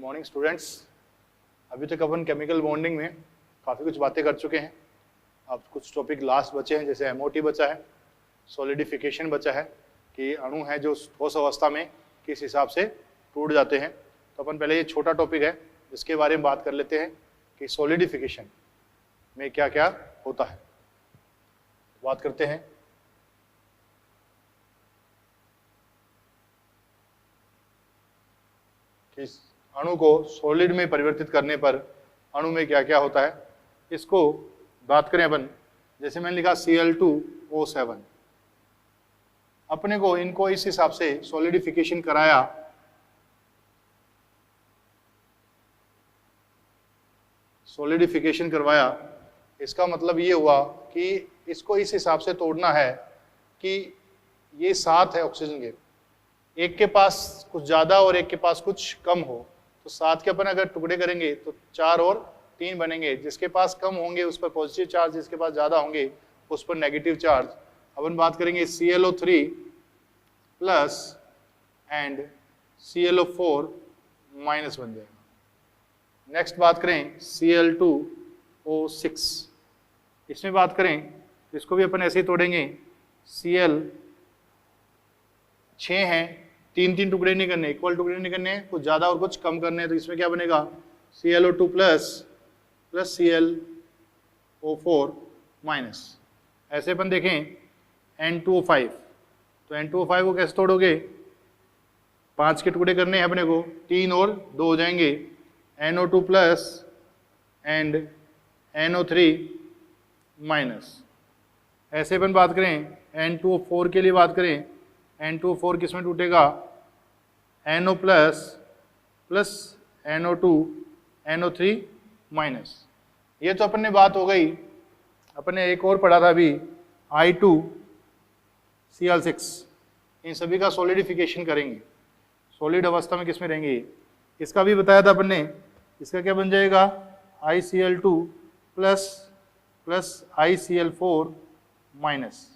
Morning students. अभी तक अपन chemical bonding में काफ़ी कुछ बातें कर चुके हैं। अब कुछ टॉपिक लास्ट बचे हैं, जैसे एमओटी बचा है, सॉलिडिफिकेशन बचा है कि अणु है जो ठोस अवस्था में किस हिसाब से टूट जाते हैं। तो अपन पहले ये छोटा टॉपिक है इसके बारे में बात कर लेते हैं कि सॉलिडिफिकेशन में क्या क्या होता है। बात करते हैं कि अणु को सॉलिड में परिवर्तित करने पर अणु में क्या क्या होता है। इसको बात करें अपन, जैसे मैंने लिखा Cl2O7, अपने को इनको इस हिसाब से सॉलिडिफिकेशन कराया करवाया। इसका मतलब ये हुआ कि इसको इस हिसाब से तोड़ना है कि ये 7 है ऑक्सीजन के, एक के पास कुछ ज़्यादा और एक के पास कुछ कम हो, तो 7 के अपन अगर टुकड़े करेंगे तो 4 और 3 बनेंगे। जिसके पास कम होंगे उस पर पॉजिटिव चार्ज, जिसके पास ज़्यादा होंगे उस पर नेगेटिव चार्ज। अपन बात करेंगे ClO3 plus and ClO4 minus बन जाएगा। नेक्स्ट बात करें Cl2O6, इसमें बात करें तो इसको भी अपन ऐसे ही तोड़ेंगे। Cl 6 हैं, 3 टुकड़े नहीं करने, इक्वल टुकड़े नहीं करने, कुछ ज़्यादा और कुछ कम करने हैं। तो इसमें क्या बनेगा ClO2 प्लस ClO4 माइनस। ऐसे अपन देखें N2O5, तो N2O5 को कैसे तोड़ोगे, 5 के टुकड़े करने हैं अपने को, 3 और 2 हो जाएंगे, NO2 plus and NO3 minus. ऐसे अपन बात करें N2O4 के लिए, बात करें N2O4 किस में टूटेगा, NO plus NO2 NO3 minus. ये तो अपन ने बात हो गई। अपन ने एक और पढ़ा था अभी I2Cl6, इन सभी का सॉलिडिफिकेशन करेंगे, सॉलिड अवस्था में किस में रहेंगे, इसका भी बताया था अपन ने। इसका क्या बन जाएगा ICl2 प्लस ICl4 माइनस।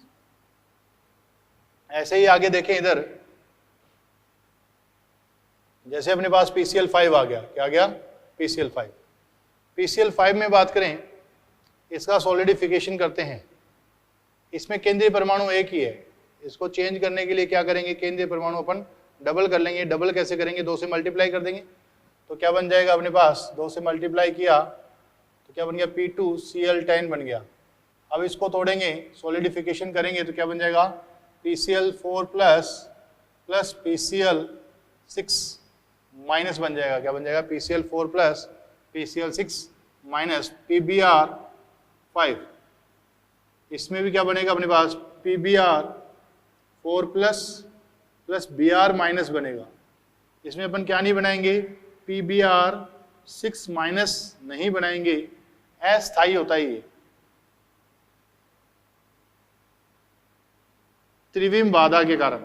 ऐसे ही आगे देखें इधर, जैसे अपने पास PCl5 आ गया, क्या आ गया PCl5। PCl5 में बात करें, इसका सॉलिडिफिकेशन करते हैं। इसमें केंद्रीय परमाणु एक ही है, इसको चेंज करने के लिए क्या करेंगे, केंद्रीय परमाणु अपन डबल कर लेंगे। डबल कैसे करेंगे, 2 से मल्टीप्लाई कर देंगे। तो क्या बन जाएगा अपने पास, 2 से मल्टीप्लाई किया तो क्या बन गया P2Cl10 बन गया। अब इसको तोड़ेंगे, सॉलिडिफिकेशन करेंगे तो क्या बन जाएगा PCl4 प्लस PCl6 माइनस बन जाएगा। क्या बन जाएगा PCl4 plus PCl6 minus PbR5। इसमें भी क्या बनेगा अपने पास PbR4 प्लस Br माइनस बनेगा। इसमें अपन क्या नहीं बनाएंगे, PbR6 माइनस नहीं बनाएंगे, अस्थायी होता है ये, त्रिविम बाधा के कारण।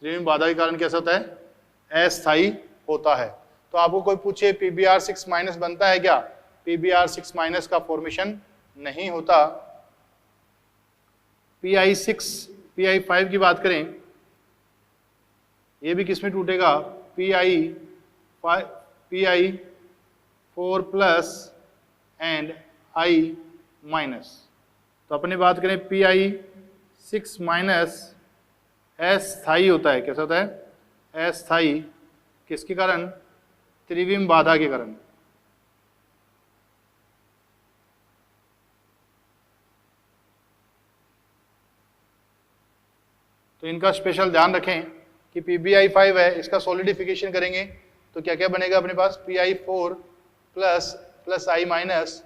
त्रिविम बाधा के कारण कैसा होता है, अस्थायी होता है। तो आपको कोई पूछे PbR6 माइनस बनता है क्या, PbR6 माइनस का फॉर्मेशन नहीं होता। PI5 की बात करें, ये भी किस में टूटेगा, PI4 plus and I minus. तो अपने बात करें PI6 माइनस अस्थायी होता है। कैसा होता है, अस्थायी, किसके कारण, त्रिविम बाधा के कारण। तो इनका स्पेशल ध्यान रखें कि PbI5 है, इसका सॉलिडिफिकेशन करेंगे तो क्या क्या बनेगा अपने पास, PI4 plus I minus,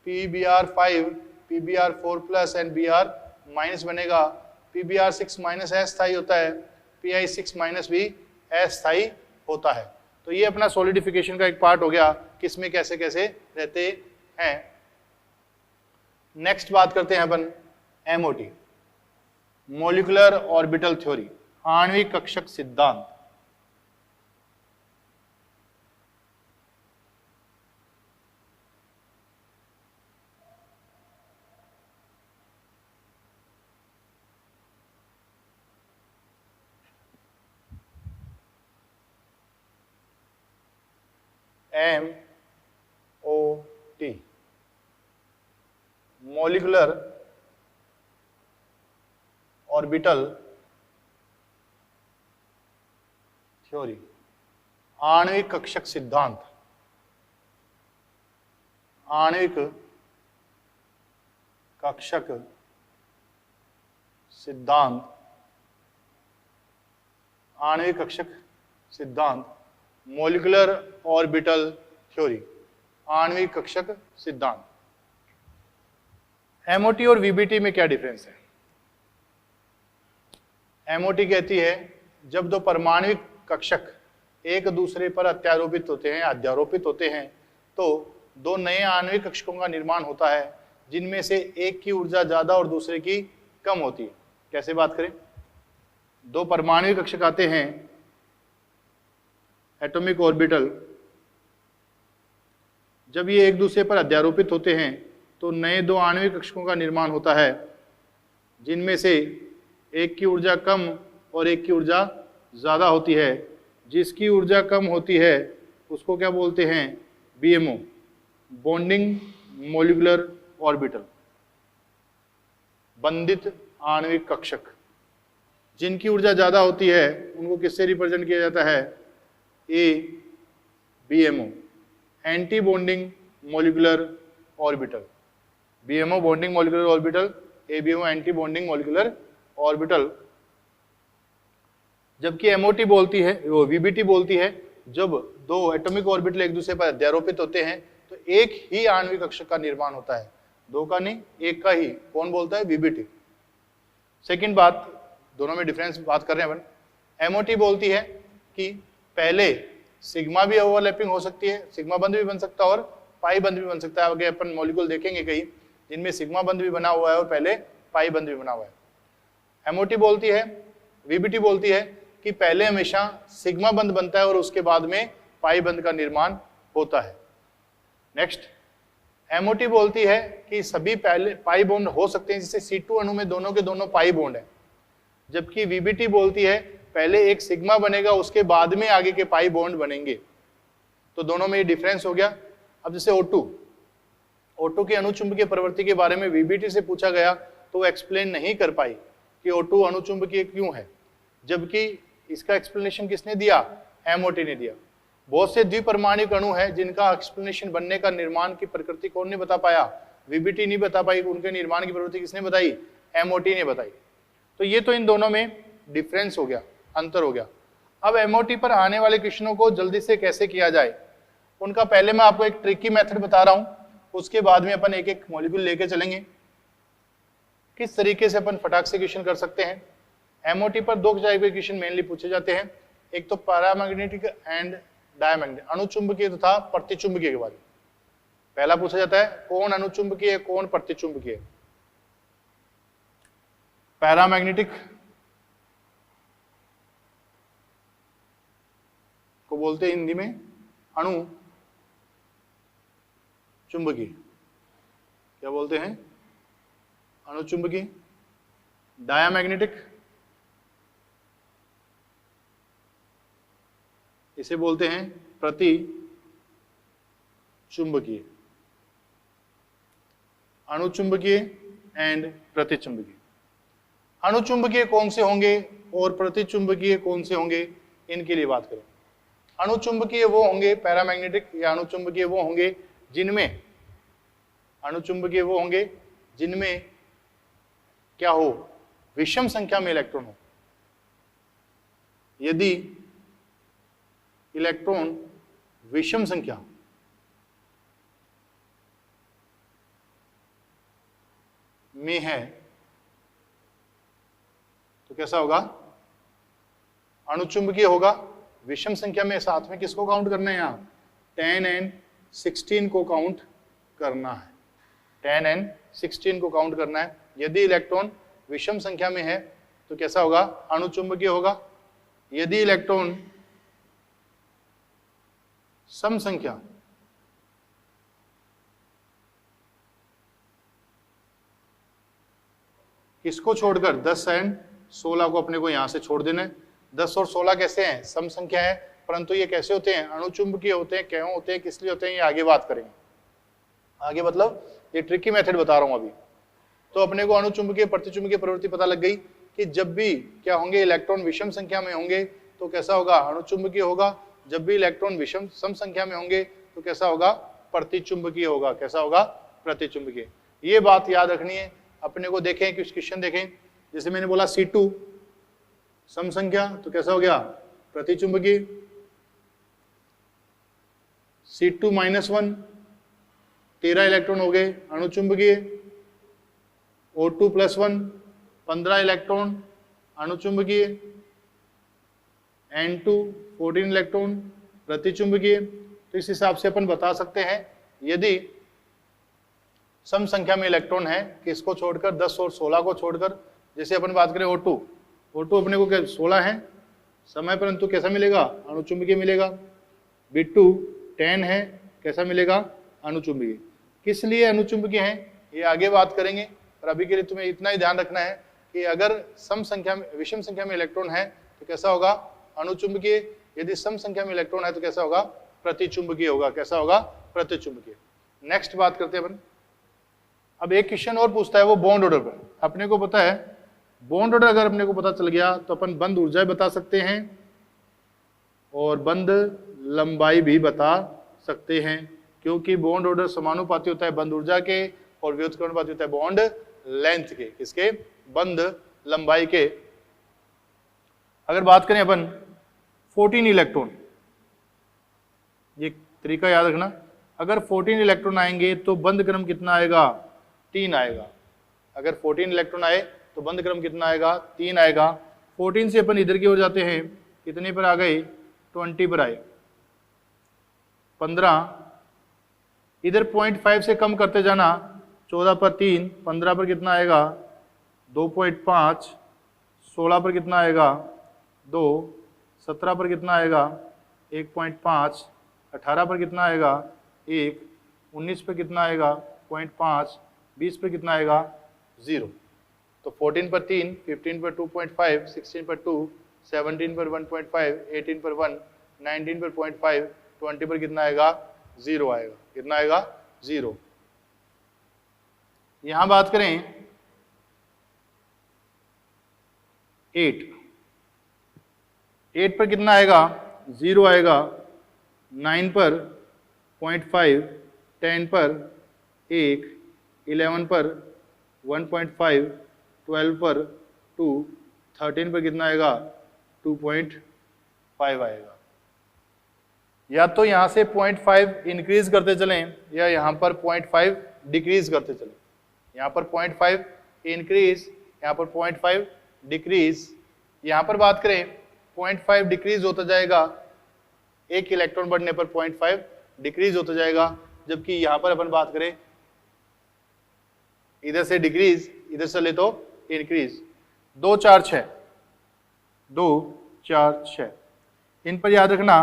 PbR4 plus and Br minus बनेगा। PbR6 माइनस अस्थायी होता है, PI6 माइनस भी अस्थायी होता है। तो ये अपना सॉलिडिफिकेशन का एक पार्ट हो गया, किसमें कैसे कैसे रहते हैं। नेक्स्ट बात करते हैं अपन MOT, मॉलिक्यूलर ऑर्बिटल थ्योरी, आणविक कक्षक सिद्धांत। MOT, मॉलिक्यूलर ऑर्बिटल थ्योरी, आणविक कक्षक सिद्धांत, आणविक कक्षक सिद्धांत, आणविक कक्षक सिद्धांत, मॉलिक्यूलर ऑर्बिटल थ्योरी, आणविक कक्षक सिद्धांत। एमओटी और वीबीटी में क्या डिफरेंस है? एमओटी कहती है जब दो परमाणविक कक्षक एक दूसरे पर अध्यारोपित होते हैं तो दो नए आणविक कक्षकों का निर्माण होता है जिनमें से एक की ऊर्जा ज्यादा और दूसरे की कम होती है। कैसे बात करें? दो परमाणविक कक्षक आते हैं, एटॉमिक ऑर्बिटल, जब ये एक दूसरे पर अध्यारोपित होते हैं तो नए दो आणविक कक्षकों का निर्माण होता है जिनमें से एक की ऊर्जा कम और एक की ऊर्जा ज्यादा होती है। जिसकी ऊर्जा कम होती है उसको क्या बोलते हैं? बीएमओ, बॉन्डिंग मॉलिक्यूलर ऑर्बिटल, बंधित आणविक कक्षक। जिनकी ऊर्जा ज्यादा होती है उनको किससे रिप्रेजेंट किया जाता है? ABMO, anti bonding molecular orbital, BMO bonding molecular orbital, ABMO anti bonding molecular orbital. जबकि एमओटी बोलती है, वो वीबीटी बोलती है जब दो एटॉमिक ऑर्बिटल एक दूसरे पर अध्यारोपित होते हैं तो एक ही आणविक कक्षक का निर्माण होता है, दो का नहीं, एक का ही। कौन बोलता है? वीबीटी। सेकंड बात, दोनों में डिफरेंस बात कर रहे हैं अपन। एमओटी बोलती है कि पहले सिग्मा भी ओवरलैपिंग हो सकती है, सिग्मा बंध भी बन सकता है और पाई बंध भी बन सकता है। आगे अपन मॉलिक्यूल देखेंगे कहीं जिनमें सिग्मा बंध भी बना हुआ है और पहले पाई बंध भी बना हुआ है। एमओटी बोलती है, वीबीटी बोलती है कि पहले हमेशा सिग्मा बंध बनता है और उसके बाद में पाई बंध का निर्माण होता है। नेक्स्ट, एमओटी बोलती है कि सभी पहले पाई बॉन्ड हो सकते हैं, जिससे C2 अणु में दोनों के दोनों पाई बॉन्ड है। जबकि वीबीटी बोलती है पहले एक सिग्मा बनेगा उसके बाद में आगे के पाई बॉन्ड बनेंगे। तो दोनों में ये डिफरेंस हो गया। अब जैसे O2 की अणुचुंबकीय प्रवृत्ति के बारे में वीबीटी से पूछा गया तो वो एक्सप्लेन नहीं कर पाई कि O2 अणुचुंबकीय क्यों है, जबकि इसका एक्सप्लेनेशन किसने दिया? एमओटी ने दिया। बहुत से द्विपरमाणुक अणु हैं जिनका एक्सप्लेनेशन बनने का, निर्माण की प्रकृति कौन ने बता पाया? वीबीटी नहीं बता पाई। उनके निर्माण की प्रवृत्ति किसने बताई? एमओटी ने बताई। तो ये तो इन दोनों में डिफरेंस हो गया, अंतर हो गया। अब एमओटी पर आने वाले क्वेश्चनों को जल्दी से कैसे किया जाए, उनका पहले मैं आपको एक ट्रिकी मेथड बता रहा हूं, उसके बाद में अपन एक एक मॉलिक्यूल लेके चलेंगे किस तरीके से अपन फटाक से क्वेश्चन कर सकते हैं। एमओटी पर दो टाइप के क्वेश्चन मेनली पूछे जाते हैं, एक तो पैरामैग्नेटिक एंड डायमैग्नेटिक, अणुचुंबकीय तथा प्रतिचुंबकीय के बारे में पहला पूछा जाता है, कौन अणुचुंबकीय है, कौन प्रतिचुंबकीय है। पैरामैग्नेटिक को बोलते हैं हिंदी में अणु चुंबकीय, क्या बोलते हैं? अणुचुंबकीय। डायामैग्नेटिक इसे बोलते हैं प्रति चुंबकीय। अणुचुंबकीय एंड प्रतिचुंबकीय। अणुचुंबकीय कौन से होंगे और प्रतिचुंबकीय कौन से होंगे, इनके लिए बात करें। अणुचुंबकीय वो होंगे, पैरामैग्नेटिक या अणुचुंबकीय वो होंगे जिनमें, अणुचुंबकीय वो होंगे जिनमें क्या हो? विषम संख्या में इलेक्ट्रॉन हो। यदि इलेक्ट्रॉन विषम संख्या में है तो कैसा होगा? अणुचुंबकीय होगा। विषम संख्या में साथ में किसको काउंट करना है? यहां 10 and 16 को काउंट करना है। 10 and 16 को काउंट करना है। यदि इलेक्ट्रॉन विषम संख्या में है तो कैसा होगा? अणुचुंबकीय होगा। यदि इलेक्ट्रॉन सम संख्या किसको छोड़कर 10 and 16 को अपने को यहां से छोड़ देना है। 10 और 16 कैसे हैं? सम संख्या है, परंतु ये कैसे होते हैं, अणुचुंबकीय होते हैं, क्यों होते हैं, किस लिए होते हैं, ये आगे बात करेंगे। आगे मतलब ये ट्रिकी मेथड बता रहा हूं अभी। तो अपने को अणुचुंबकीय प्रतिचुंबकीय प्रवृत्ति पता लग गई कि जब भी क्या होंगे, इलेक्ट्रॉन विषम संख्या में होंगे तो कैसा होगा, अणुचुंबकीय होगा। जब भी इलेक्ट्रॉन विषम सम संख्या में होंगे तो कैसा होगा, प्रतिचुंबकीय होगा। कैसा होगा, प्रतिचुंबकीय। ये बात याद रखनी है अपने को। देखें कुछ क्वेश्चन देखें, जैसे मैंने बोला C2 सम संख्या तो कैसा हो गया, प्रतिचुंबकीय। C2 -1 13 इलेक्ट्रॉन हो गए, अणुचुंबकीय। O2 +1 15 electron, अणुचुंबकीय। N2 14 electron, प्रतिचुंबकीय। तो इस हिसाब से अपन बता सकते हैं यदि सम संख्या में इलेक्ट्रॉन है, किसको छोड़कर, 10 और 16 को छोड़कर। जैसे अपन बात करें O2 अपने को क्या 16 है समय, परंतु कैसा मिलेगा, अणुचुंबकीय मिलेगा। B2 10 है, कैसा मिलेगा, अणुचुंबकीय। किस लिए अणुचुंबकीय है ये आगे बात करेंगे, पर अभी के लिए तुम्हें इतना ही ध्यान रखना है कि अगर सम संख्या में विषम संख्या में इलेक्ट्रॉन है तो कैसा होगा, अणुचुंबकीय। यदि सम संख्या में इलेक्ट्रॉन है तो कैसा होगा, प्रतिचुंबकीय होगा। कैसा होगा, प्रतिचुंबकीय। नेक्स्ट बात करते हैं अपन। अब एक क्वेश्चन और पूछता है वो बॉन्ड ऑर्डर पर। अपने को पता है बॉन्ड ऑर्डर अगर अपने को पता चल गया तो अपन बंद ऊर्जाएं बता सकते हैं और बंद लंबाई भी बता सकते हैं, क्योंकि बॉन्ड ऑर्डर समानुपाती होता है बंद ऊर्जा के और व्युत्क्रमानुपाती होता है बॉन्ड लेंथ के। किसके, बंद लंबाई के। अगर बात करें अपन 14 इलेक्ट्रॉन, ये तरीका याद रखना, अगर 14 इलेक्ट्रॉन आएंगे तो बंद क्रम कितना आएगा, 3 आएगा। अगर 14 इलेक्ट्रॉन आए तो बंद क्रम कितना आएगा, 3 आएगा। 14 से अपन इधर की ओर जाते हैं, कितने पर आ गए, 20 पर आए। 15 इधर 0.5 से कम करते जाना, 14 पर 3, 15 पर कितना आएगा, 2.5, 16 पर कितना आएगा, 2, 17 पर कितना आएगा, 1.5, 18 पर कितना आएगा, 1, 19 पर कितना आएगा, 0.5, 20 पर कितना आएगा, 0। तो 14 पर 3, 15 पर 2.5, 16 पर 2, 17 पर 1.5, 18 पर 1, 19 पर 0.5, 20 पर कितना आएगा, 0 आएगा। कितना आएगा, 0। यहां बात करें 8 पर कितना आएगा, 0 आएगा। 9 पर 0.5, 10 पर 1, 11 पर 1.5, 12 पर 2, 13 पर कितना आएगा, 2.5 आएगा। या तो यहां से 0.5 इंक्रीज करते चलें या यहां पर 0.5 डिक्रीज करते चलें। यहां पर 0.5 इंक्रीज, यहां पर 0.5 डिक्रीज। यहां पर बात करें 0.5 डिक्रीज होता जाएगा, एक इलेक्ट्रॉन बढ़ने पर 0.5 डिक्रीज होता जाएगा। जबकि यहां पर अपन बात करें इधर से डिक्रीज, इधर से ले तो इंक्रीज। 2, 4, 6, 2, 4, 6, इन पर याद रखना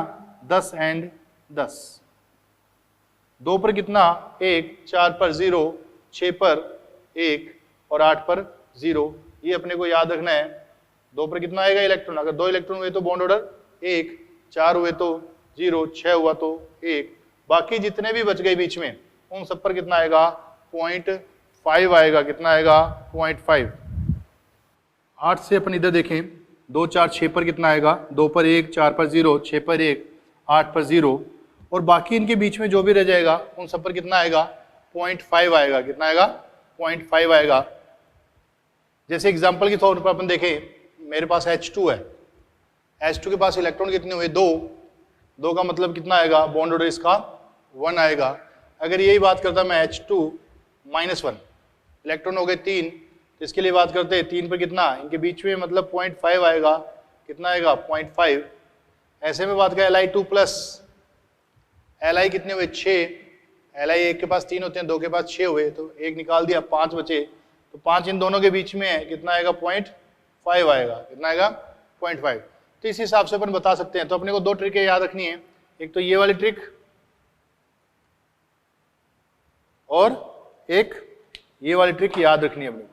10 एंड 10। 2 पर कितना, 1, 4 पर 0, 6 पर 1 और 8 पर 0। ये अपने को याद रखना है। 2 पर कितना आएगा इलेक्ट्रॉन, अगर 2 इलेक्ट्रॉन हुए तो बॉन्ड ऑर्डर 1, 4 हुए तो 0, 6 हुआ तो 1। बाकी जितने भी बच गए बीच में उन सब पर कितना आएगा, 0.5 आएगा। कितना आएगा, 0.5। 8 से अपन इधर देखें, 2, 4, 6 पर कितना आएगा, 2 पर 1, 4 पर 0, 6 पर 1, 8 पर 0 और बाकी इनके बीच में जो भी रह जाएगा उन सब पर कितना आएगा, 0.5 आएगा। कितना आएगा, 0.5 आएगा। जैसे एग्जांपल के तौर पर अपन देखें, मेरे पास H2 है। H2 के पास इलेक्ट्रॉन कितने हुए, 2 का मतलब कितना आएगा, बॉन्ड ऑर्डर इसका 1 आएगा। अगर यही बात करता मैं H2 -1, इलेक्ट्रॉन हो गए 3, तो इसके लिए बात करते हैं 3 पर कितना, इनके बीच में मतलब 0.5 आएगा। कितना आएगा, 0.5। ऐसे में बात करें Li2+, Li कितने हुए, 6। Li एक के पास 3 होते हैं, 2 के पास 6 हुए, तो 1 निकाल दिया, 5 बचे। तो 5 इन दोनों के बीच में है, कितना आएगा, 0.5 आएगा। कितना आएगा, 0.5। तो इस हिसाब से अपन बता सकते हैं। तो अपने को 2 ट्रिकें याद रखनी है, एक तो ये वाली ट्रिक और एक ये वाली ट्रिक याद रखनी है अपने को।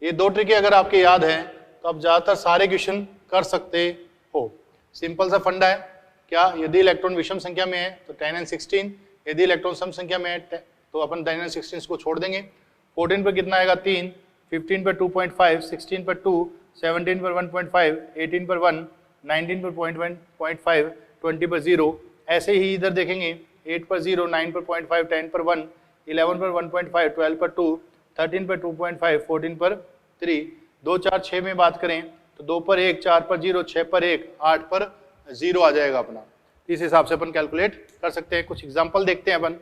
ये 2 ट्रिकें अगर आपके याद हैं तो आप ज्यादातर सारे क्वेश्चन कर सकते हो। सिंपल सा फंडा है क्या, यदि इलेक्ट्रॉन विषम संख्या में है तो 10 and 16, यदि इलेक्ट्रॉन सम संख्या में है तो अपन 10 and 16 को छोड़ देंगे। 14 पर कितना आएगा 3, 15 पर 2.5, 16 पर 2, 17 पर 1.5, 18 पर 1, 19 पर 0.5, 20 पर 0। ऐसे ही इधर देखेंगे 8 पर 0, 9 पर 0.5, 10 पर 1, 11 पर 1.5, 12 पर 2, 13 पर 2.5, 14 पर 3। 2, 4, 6 में बात करें तो 2 पर 1, 4 पर 0, 6 पर 1, 8 पर 0 आ जाएगा अपना। इस हिसाब से अपन कैलकुलेट कर सकते हैं। कुछ एग्जांपल देखते हैं अपन।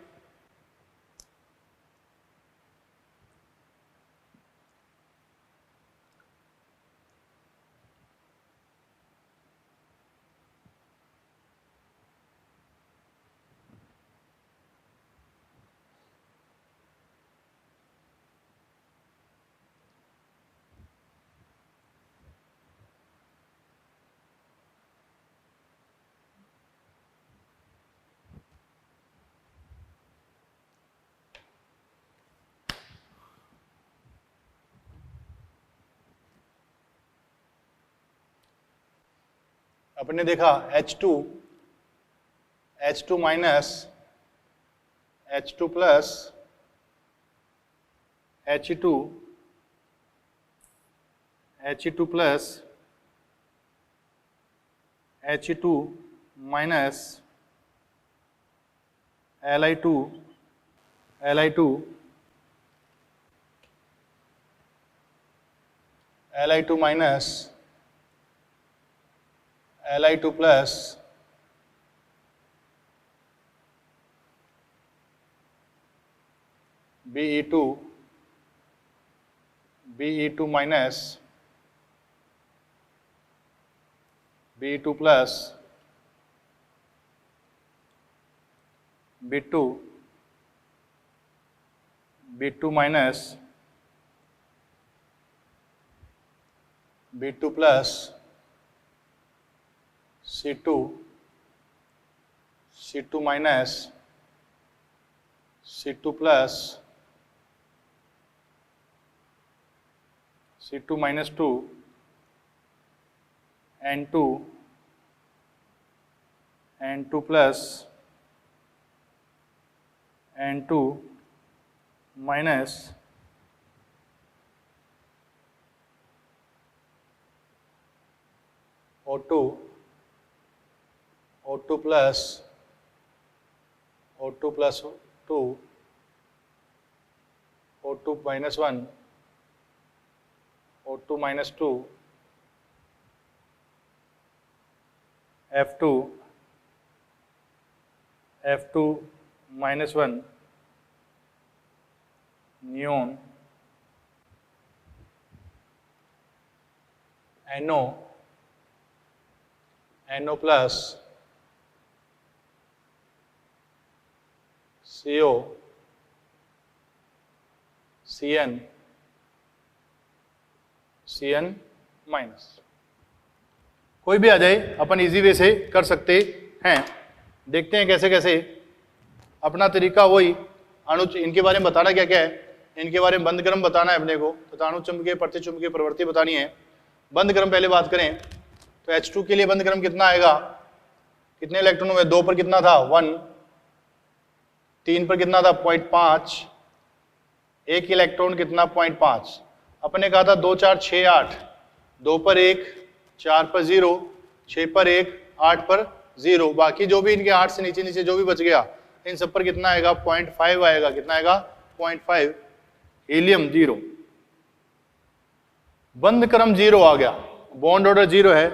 अपने देखा H2 minus H2 plus He2 plus He2 minus Li2 minus Li2 plus Be2 minus Be2 plus B2 minus B2 plus C2 minus C2 plus C2 minus 2 N2 plus N2 minus O2 plus 2 O2 minus 1 O2 minus 2 F2 minus 1 neon NO plus CO CN minus. कोई भी आ जाए अपन easy way से कर सकते हैं। देखते हैं कैसे कैसे। अपना तरीका वही, अणु इनके बारे में बताना क्या क्या है, इनके बारे में बंद क्रम बताना है अपने को, तो अणु चुंबकीय प्रतिचुंबकीय प्रवृत्ति बतानी है। बंद क्रम पहले बात करें तो H2 के लिए बंद क्रम कितना आएगा, कितने इलेक्ट्रॉन हुए, 2 पर कितना था 1, 3 पर कितना था 0.5, 1 इलेक्ट्रॉन कितना 0.5। अपने कहा था 2, 4, 6, 8, 2 पर 1, 4 पर 0, 6 पर 1, 8 पर 0, बाकी जो भी इनके 8 से नीचे नीचे जो भी बच गया इन सब पर कितना आएगा 0.5 आएगा। कितना आएगा 0.5। हीलियम 0, बंद क्रम 0 आ गया, बॉन्ड ऑर्डर 0 है,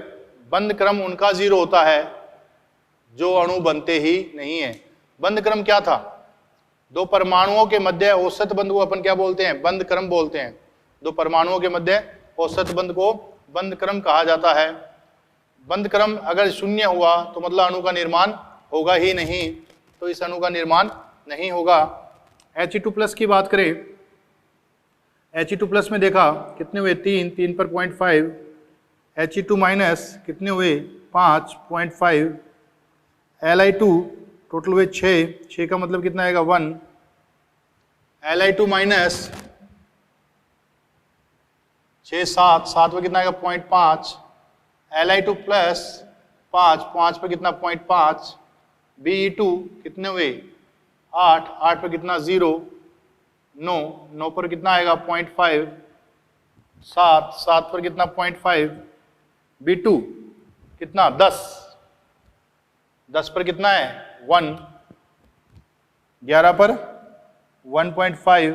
बंद क्रम उनका 0 होता है जो अणु बनते ही नहीं है। बंद क्रम क्या था, दो परमाणुओं के मध्य औसत बंध को अपन क्या बोलते हैं, बंद क्रम बोलते हैं। दो परमाणुओं के मध्य औसत बंध को बंद क्रम कहा जाता है। बंद क्रम अगर शून्य हुआ तो मतलब अणु का निर्माण होगा ही नहीं, तो इस अणु का निर्माण नहीं होगा। He2+ की बात करें, He2+ में देखा कितने हुए 3 पर 0.5, He2- कितने हुए 5.5, Li2 टोटल हुए 6 का मतलब कितना आएगा 1, Li2- 6 7 में कितना आएगा 0.5, Li2+ 5, 5 पर कितना 0.5, Be2 कितने हुए 8, 8 पर कितना 0, 9, 9 पर कितना आएगा 0.5, 7, 7 पर कितना 0.5, B2 कितना 10, 10 पर कितना है 1, 11 पर 1.5,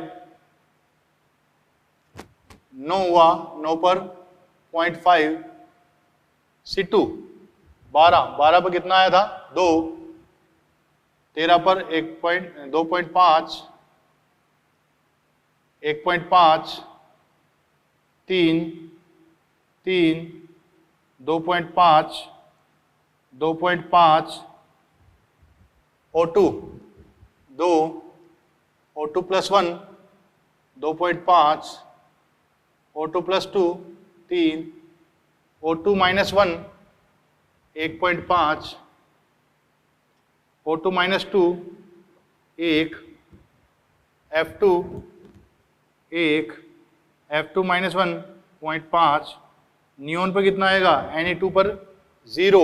9 हुआ, 9 पर 0.5, C2 12, 12 पर कितना आया था 2, 13 पर 2.5, 1.5, 3, 3, 2.5, 2.5, O2 2, O2 plus 1 2.5, O2 plus 2 3, O2 minus 1 1.5, O2 minus 2 1, F2 1, F2 minus 1 0.5, neon पर कितना आएगा Na2 पर 0,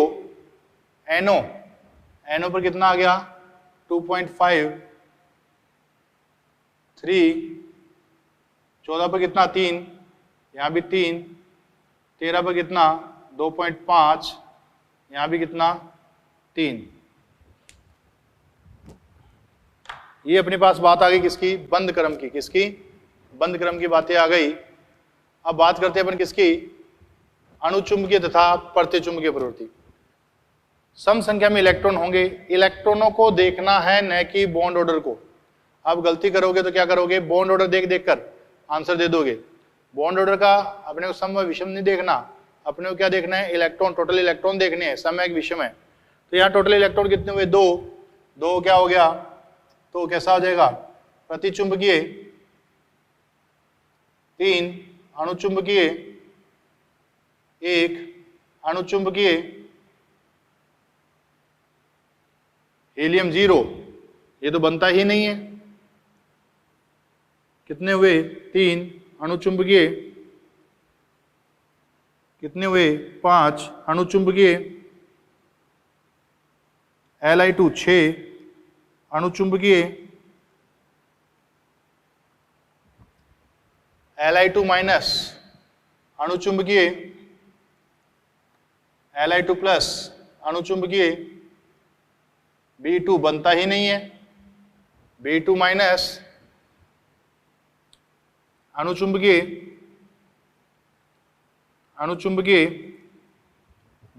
NO पर कितना आ गया 2.5, 3, 14 पर कितना 3, यहाँ भी 3, 13 पर कितना 2.5, यहाँ भी कितना 3। ये अपने पास बात आ गई किसकी, बंद क्रम की, किसकी, बंद क्रम की बातें आ गई। अब बात करते हैं अपन किसकी, अणुचुंबकीय तथा प्रतिचुंबकीय प्रवृत्ति। सम संख्या में इलेक्ट्रॉन होंगे, इलेक्ट्रॉनों को देखना है न कि बॉन्ड ऑर्डर को। अब गलती करोगे तो क्या करोगे, बॉन्ड ऑर्डर देख देख कर आंसर दे दोगे। बॉन्ड ऑर्डर का अपने को सम व विषम नहीं देखना, अपने को क्या देखना है, इलेक्ट्रॉन, टोटल इलेक्ट्रॉन देखने हैं, सम एक विषम है। तो यहाँ टोटल इलेक्ट्रॉन कितने हुए 2, 2 क्या हो गया, तो कैसा हो जाएगा, प्रतिचुंबकीय 3, अणुचुंबकीय 1, अणुचुंबकीय हीलियम 0, ये तो बनता ही नहीं है। कितने हुए 3, अणुचुंबकीय कितने हुए 5, अणुचुंबकीय Li2 6, अणुचुंबकीय Li2 minus, अणुचुंबकीय Li2 plus, अणुचुंबकीय B2 बनता ही नहीं है, B2 माइनस, अणुचुंबकीय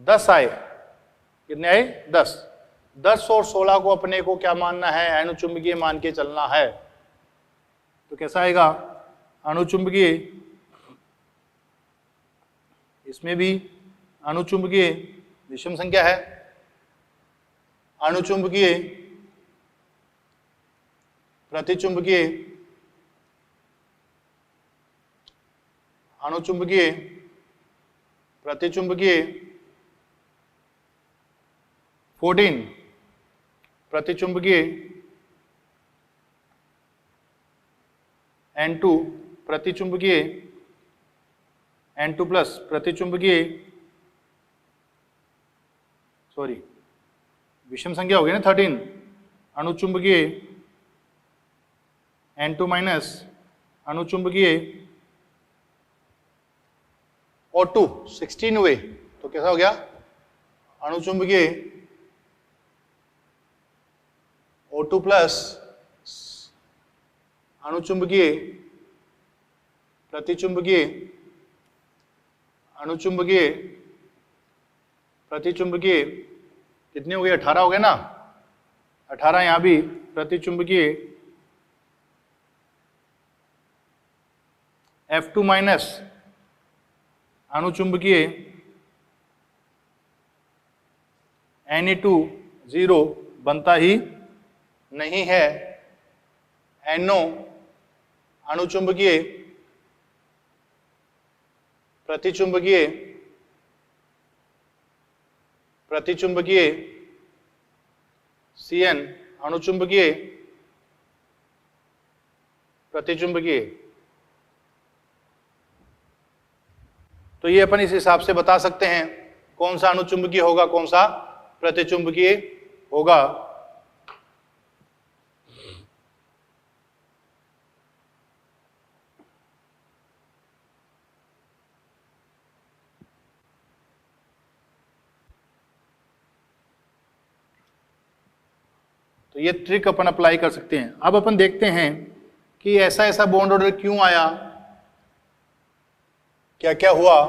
10 आए, कितने आए 10, 10 और 16 को अपने को क्या मानना है, अणुचुंबकीय मान के चलना है। तो कैसा आएगा, अणुचुंबकीय, इसमें भी अणुचुंबकीय विषम संख्या है, अणुचुंबकीय प्रतिचुंबकीय, अणुचुंबकीय प्रतिचुंबकीय 14, प्रतिचुंबकीय N2, प्रतिचुंबकीय N2 प्लस, प्रतिचुंबकीय सॉरी विषम संख्या हो गई ना 13, अणुचुंबकीय N2 माइनस, अणुचुंबकीय O2 16 हुए, तो कैसा हो गया, अणुचुंबकीय O2 प्लस, अणुचुंबकीय प्रतिचुंबकीय, अणुचुंबकीय प्रतिचुंबकीय कितने हो गए 18 हो गए ना, 18 यहां भी प्रतिचुंबकीय F2 माइनस, अणुचुंबकीय Na2 0 बनता ही नहीं है, NO अणुचुंबकीय प्रतिचुंबकीय Cn अणुचुंबकीय प्रतिचुंबकीय। तो ये अपन इस हिसाब से बता सकते हैं कौन सा अनुचुंबकीय होगा, कौन सा प्रतिचुंबकीय होगा। तो ये ट्रिक अपन अप्लाई कर सकते हैं। अब अपन देखते हैं कि ऐसा ऐसा बॉन्ड ऑर्डर क्यों आया, क्या क्या हुआ।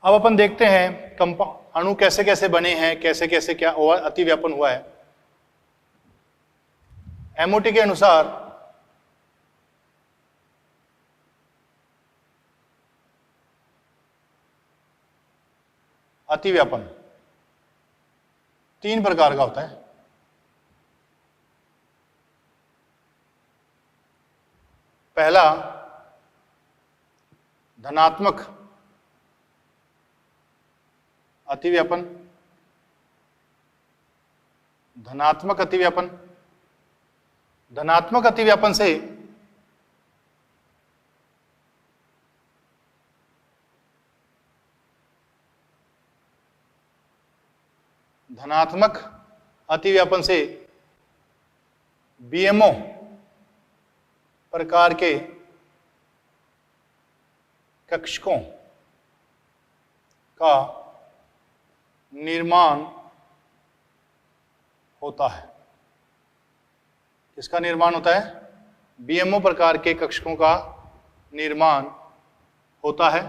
अब अपन देखते हैं अणु कैसे कैसे बने हैं, कैसे कैसे क्या हुआ, अतिव्यापन हुआ है। एमओटी के अनुसार अतिव्यापन 3 प्रकार का होता है। पहला धनात्मक अतिव्यापन, धनात्मक अतिव्यापन। धनात्मक अतिव्यापन से बीएमओ प्रकार के कक्षकों का निर्माण होता है। किसका निर्माण होता है? बीएमओ प्रकार के कक्षकों का निर्माण होता है।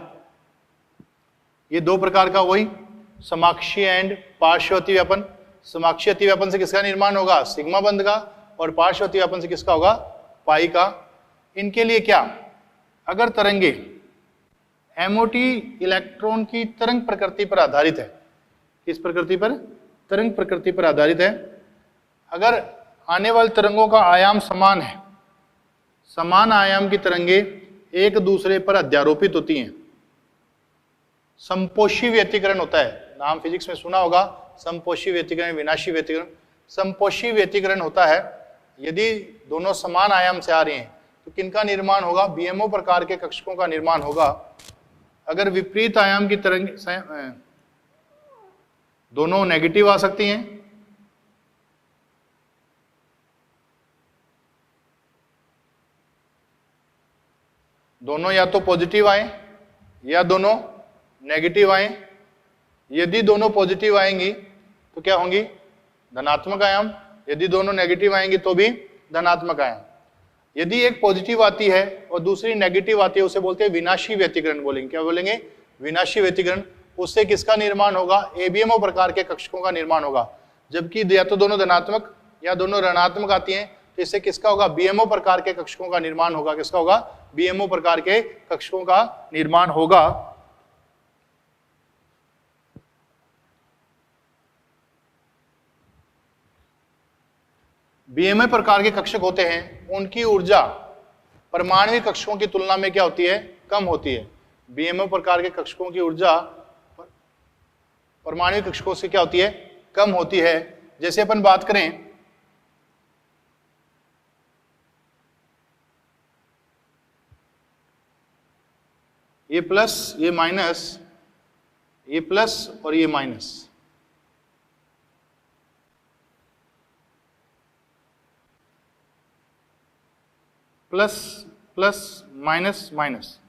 ये 2 प्रकार का, वही समाक्षीय एंड पार्श्व अतिव्यापन। समाक्षीय अतिव्यापन से किसका निर्माण होगा? सिग्मा बंध का। और पार्श्व अतिव्यापन से किसका होगा? पाई का। इनके लिए क्या, अगर तरंगे एमओटी इलेक्ट्रॉन की तरंग प्रकृति पर आधारित है, किस प्रकृति पर? तरंग प्रकृति पर आधारित है। अगर आने वाली तरंगों का आयाम समान है, समान आयाम की तरंगे एक दूसरे पर अध्यारोपित होती हैं, समपोषी व्यतिकरण होता है। नाम फिजिक्स में सुना होगा, समपोषी व्यतिकरण, विनाशी व्यतिकरण। समपोषी व्यतिकरण होता है यदि दोनों समान आयाम से आ रहे हैं तो किनका निर्माण होगा? बीएमओ प्रकार के कक्षकों का निर्माण होगा। अगर विपरीत आयाम की तरंग दोनों नेगेटिव आ सकती हैं, दोनों या तो पॉजिटिव आए या दोनों नेगेटिव आए। यदि दोनों पॉजिटिव आएंगी तो क्या होंगी? धनात्मक आयाम। यदि दोनों नेगेटिव आएंगी तो भी धनात्मक आयाम। यदि एक पॉजिटिव आती है और दूसरी नेगेटिव आती है, उसे बोलते हैं विनाशी व्यतिकरण बोलेंगे। क्या बोलेंगे? विनाशी व्यतिकरण। उससे किसका निर्माण होगा? एबीएमओ प्रकार के कक्षकों का निर्माण होगा। जबकि या तो दोनों धनात्मक या दोनों ऋणात्मक आती हैं तो इससे किसका होगा? बीएमओ प्रकार के कक्षकों का निर्माण होगा। किसका होगा? बीएमओ प्रकार के कक्षकों का निर्माण होगा। बीएमओ प्रकार के कक्षक होते हैं, उनकी ऊर्जा परमाणु कक्षकों की तुलना में क्या होती है? कम होती है। बीएमओ प्रकार के कक्षकों की ऊर्जा परमाणु कक्षकों से क्या होती है? कम होती है। जैसे अपन बात करें ये प्लस, ये माइनस, ये प्लस और ये minus, plus plus minus minus,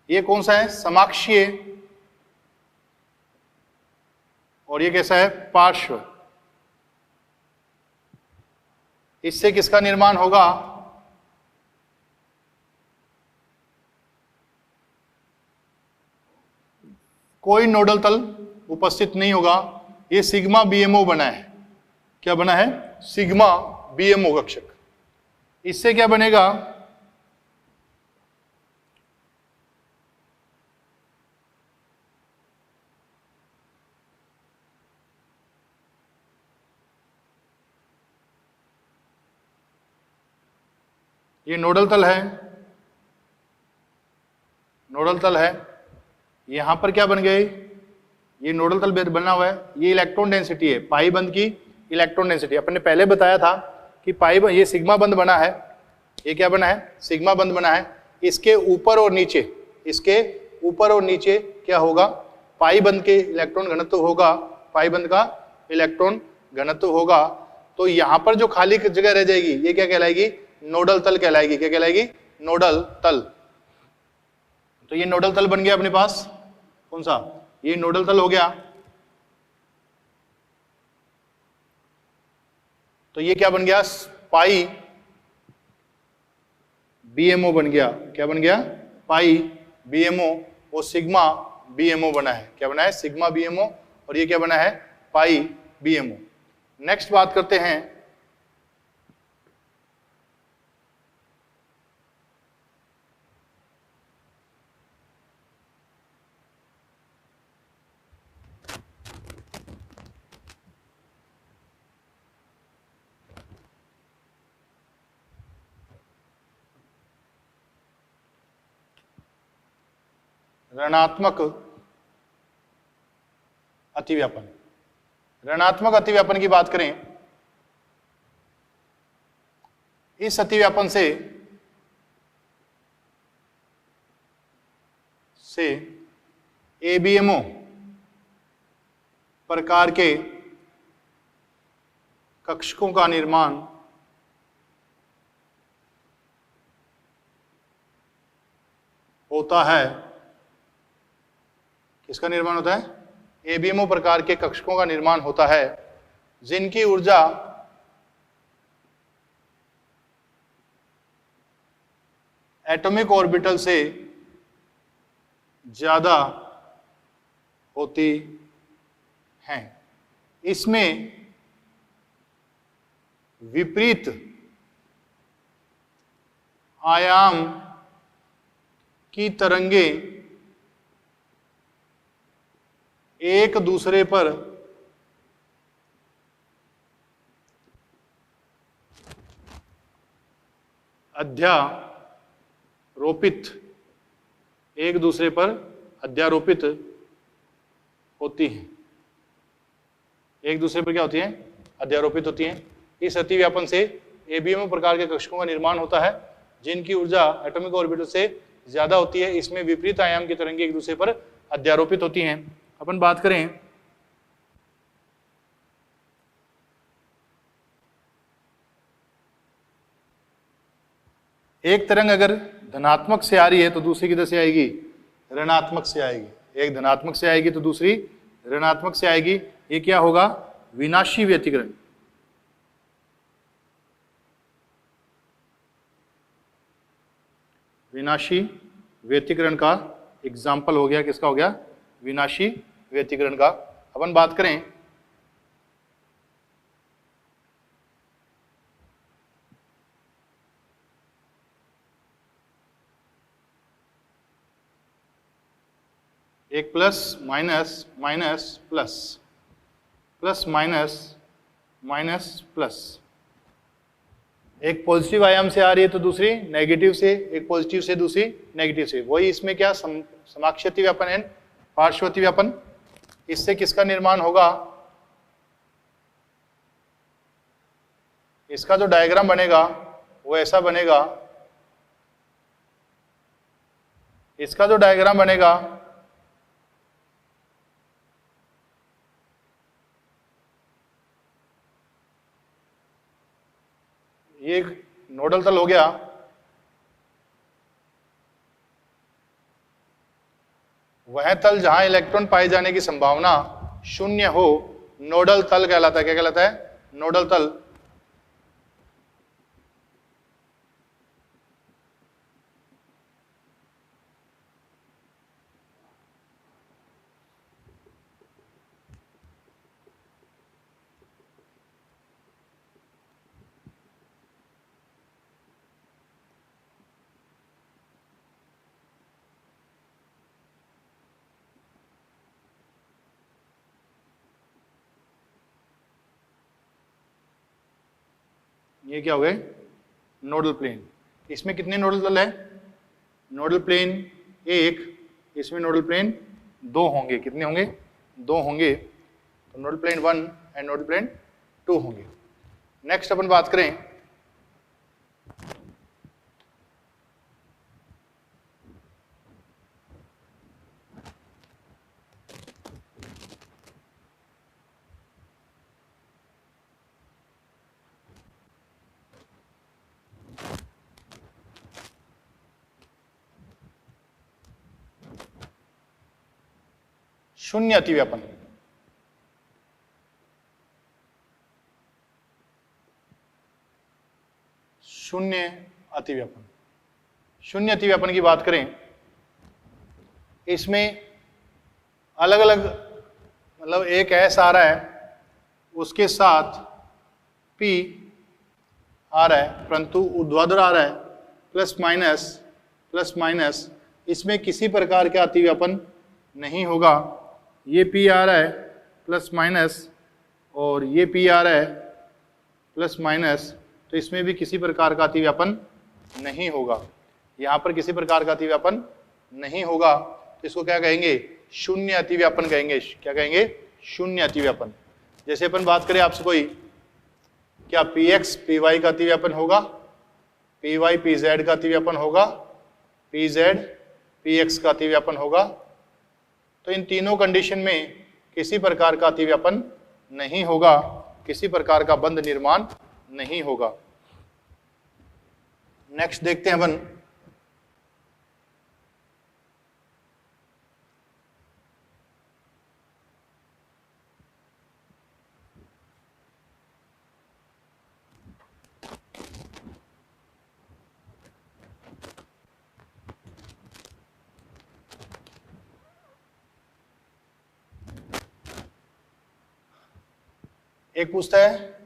ये कौन सा है? समाक्षीय। और ये कैसा है? पार्श्व। इससे किसका निर्माण होगा? कोई नोडल तल उपस्थित नहीं होगा। ये सिग्मा बीएमओ बना है। क्या बना है? सिग्मा बीएमओ कक्षक। इससे क्या बनेगा, ये नोडल तल है, नोडल तल है। यहां पर क्या बन गई, ये नोडल तल बना हुआ है, ये इलेक्ट्रॉन डेंसिटी है, पाई बंद की इलेक्ट्रॉन डेंसिटी। अपन ने पहले बताया था कि ये सिग्मा बंद बना है, ये क्या बना है, सिग्मा बंद बना है। इसके ऊपर और नीचे, इसके ऊपर और नीचे क्या होगा, पाई बंद के इलेक्ट्रॉन घनत्व होगा, पाई बंद का इलेक्ट्रॉन घनत्व होगा। तो यहां पर जो खाली जगह रह जाएगी ये क्या कहलाएगी, नोडल तल कहलाएगी। क्या कहलाएगी, नोडल तल। तो ये नोडल तल बन गया अपने पास, कौन सा, ये नोडल तल हो गया। तो ये क्या बन गया, पाई बीएमओ बन गया। क्या बन गया, पाई बीएमओ, वो सिग्मा बीएमओ बना है। क्या बना है, सिग्मा बीएमओ, और ये क्या बना है, पाई बीएमओ। नेक्स्ट बात करते हैं ऋणात्मक अतिव्यापन। ऋणात्मक अतिव्यापन की बात करें, इस अतिव्यापन से एबीएमओ प्रकार के कक्षकों का निर्माण होता है। किसका निर्माण होता है, एबीएमओ प्रकार के कक्षकों का निर्माण होता है, जिनकी ऊर्जा एटॉमिक ऑर्बिटल से ज्यादा होती हैं। इसमें विपरीत आयाम की तरंगें एक दूसरे पर अध्यारोपित, एक दूसरे पर अध्यारोपित होती हैं। एक दूसरे पर क्या होती हैं, अध्यारोपित होती हैं। इस अतिव्यापन से एबीएमओ प्रकार के कक्षकों का निर्माण होता है, जिनकी ऊर्जा एटॉमिक ऑर्बिटल से ज्यादा होती है। इसमें विपरीत आयाम की तरंगें एक दूसरे पर अध्यारोपित होती हैं। अपन बात करें एक तरंग अगर धनात्मक से आ रही है तो दूसरी किधर से आएगी, ऋणात्मक से आएगी। एक धनात्मक से आएगी तो दूसरी ऋणात्मक से आएगी। ये क्या होगा, विनाशी व्यतिकरण। विनाशी व्यतिकरण का एग्जाम्पल हो गया, किसका हो गया, विनाशी व्यतिकरण का। अपन बात करें एक plus minus minus plus, plus minus minus plus, एक पॉजिटिव आयाम से आ रही है तो दूसरी नेगेटिव से, एक पॉजिटिव से दूसरी नेगेटिव से। वही इसमें क्या समाक्षीय व्यापन है, पार्श्वती व्यापन। इससे किसका निर्माण होगा, इसका जो डायग्राम बनेगा वो ऐसा बनेगा, इसका जो डायग्राम बनेगा ये नोडल तल हो गया। वह तल जहां इलेक्ट्रॉन पाए जाने की संभावना शून्य हो, नोडल तल कहलाता है। क्या कहलाता है, नोडल तल। ये क्या हो गए, नोडल प्लेन। इसमें कितने नोडल तल है, नोडल प्लेन एक, इसमें नोडल प्लेन दो होंगे। कितने होंगे, दो होंगे। तो nodal plane 1 and nodal plane 2 होंगे। नेक्स्ट अपन बात करें शून्य अतिव्यापन। शून्य अतिव्यापन, शून्य अतिव्यापन की बात करें, इसमें अलग अलग मतलब एक एस आ रहा है, उसके साथ पी आ रहा है, परंतु ऊर्ध्वाधर आ रहा है, प्लस माइनस, इसमें किसी प्रकार का अतिव्यापन नहीं होगा। ये पी आ रहा है प्लस माइनस और ये पी आ रहा है प्लस माइनस, तो इसमें भी किसी प्रकार का अतिव्यापन नहीं होगा। यहाँ पर किसी प्रकार का अतिव्यापन नहीं होगा, तो इसको क्या कहेंगे, शून्य अतिव्यापन कहेंगे। क्या कहेंगे, शून्य अतिव्यापन। जैसे अपन बात करें आपसे कोई, क्या पी एक्स पी वाई का अतिव्यापन होगा, पी वाई पी जेड का अतिव्यापन होगा, पी जेड पी एक्स का अतिव्यापन होगा। तो इन तीनों कंडीशन में किसी प्रकार का अतिव्यापन नहीं होगा, किसी प्रकार का बंध निर्माण नहीं होगा। नेक्स्ट देखते हैं अपन, एक पूछता है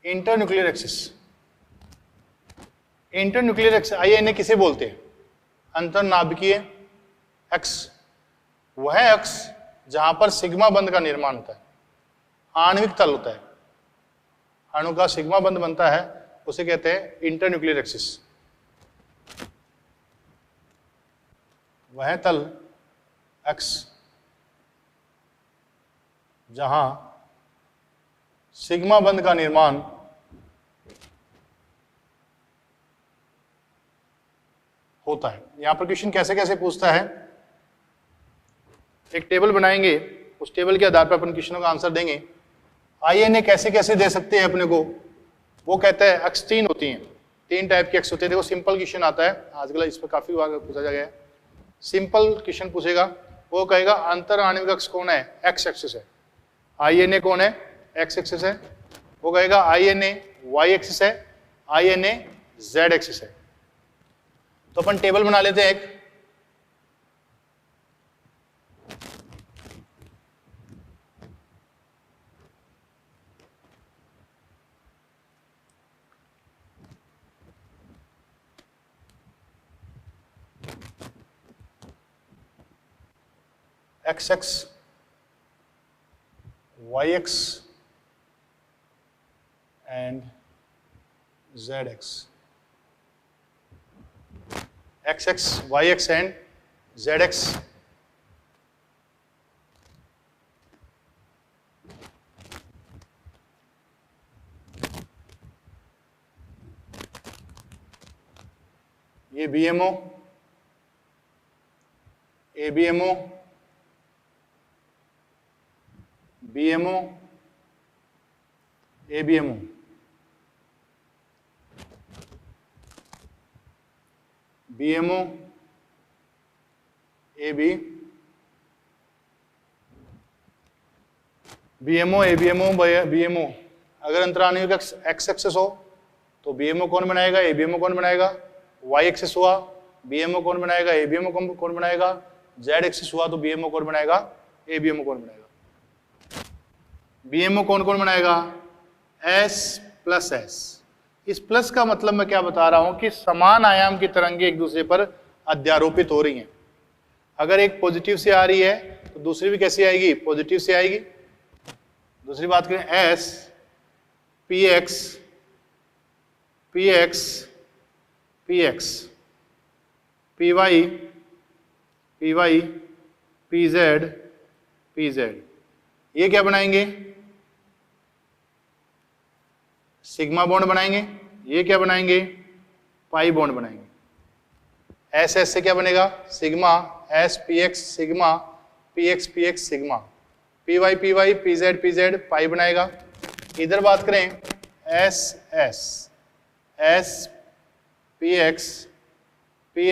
इंटरन्यूक्लियर एक्सिस। इंटरन्यूक्लियर एक्सिस आइए इन्हें किसे बोलते हैं, अंतरनाभिकीय एक्स। वह एक्स जहां पर सिग्मा बंध का निर्माण होता है, आणविक तल होता है, अणु का सिग्मा बंध बनता है, उसे कहते हैं इंटरन्यूक्लियर एक्सिस। वह तल एक्स जहां सिग्मा बंध का निर्माण होता है। यहां पर क्वेश्चन कैसे कैसे पूछता है, एक टेबल बनाएंगे, उस टेबल के आधार पर अपन क्वेश्चनों का आंसर देंगे। आइए इन्हें कैसे कैसे दे सकते हैं अपने को, वो कहता है एक्स 3 होती हैं, 3 टाइप के एक्स होते हैं। देखो सिंपल क्वेश्चन आता है आजकल, इस पर काफी बार पूछा गया है। सिंपल क्वेश्चन पूछेगा, वो कहेगा अंतर आणविक अक्ष कौन है, एक्स एक्सिस है। INA कौन है, एक्स एक्सिस है। वो कहेगा INA वाई एक्सिस है, INA जेड एक्सिस है। तो अपन टेबल बना लेते हैं एक, x x YX and ZX, XX, YX and ZX। ये BMO, ABMO, BMO, ABMO, BMO, AB, BMO, ABMO, BMO। अगर अंतराणु का एक्स एक्सिस हो तो BMO कौन बनाएगा, ABMO कौन बनाएगा। वाई एक्सिस हुआ, BMO कौन बनाएगा, ABMO कौन बनाएगा। जेड एक्सिस हुआ तो BMO कौन बनाएगा, ABMO कौन बनाएगा। BMO कौन कौन बनाएगा, S प्लस S। इस प्लस का मतलब मैं क्या बता रहा हूं कि समान आयाम की तरंगें एक दूसरे पर अध्यारोपित हो रही हैं। अगर एक पॉजिटिव से आ रही है तो दूसरी भी कैसी आएगी, पॉजिटिव से आएगी। दूसरी बात करें S P x P x P x P Y P Y P Z P Z, ये क्या बनाएंगे? सिग्मा बॉन्ड बनाएंगे। ये क्या बनाएंगे? पाई बॉन्ड बनाएंगे। एस एस से क्या बनेगा? Sigma S P X sigma P X sigma P Y P Z pi बनाएगा। इधर बात करें S S S P x P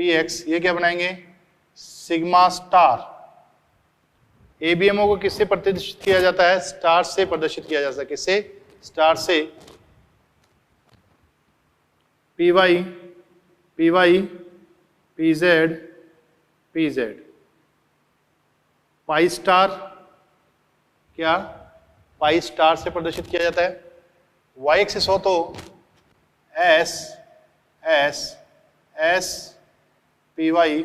X, ये क्या बनाएंगे? Sigma star. एबीएमओ को किससे प्रदर्शित किया जाता है? स्टार से प्रदर्शित किया जाता है। किससे? स्टार से। P Y P Z pi star, क्या पाई स्टार से प्रदर्शित किया जाता है। वाई एक्सिस हो तो s S S P Y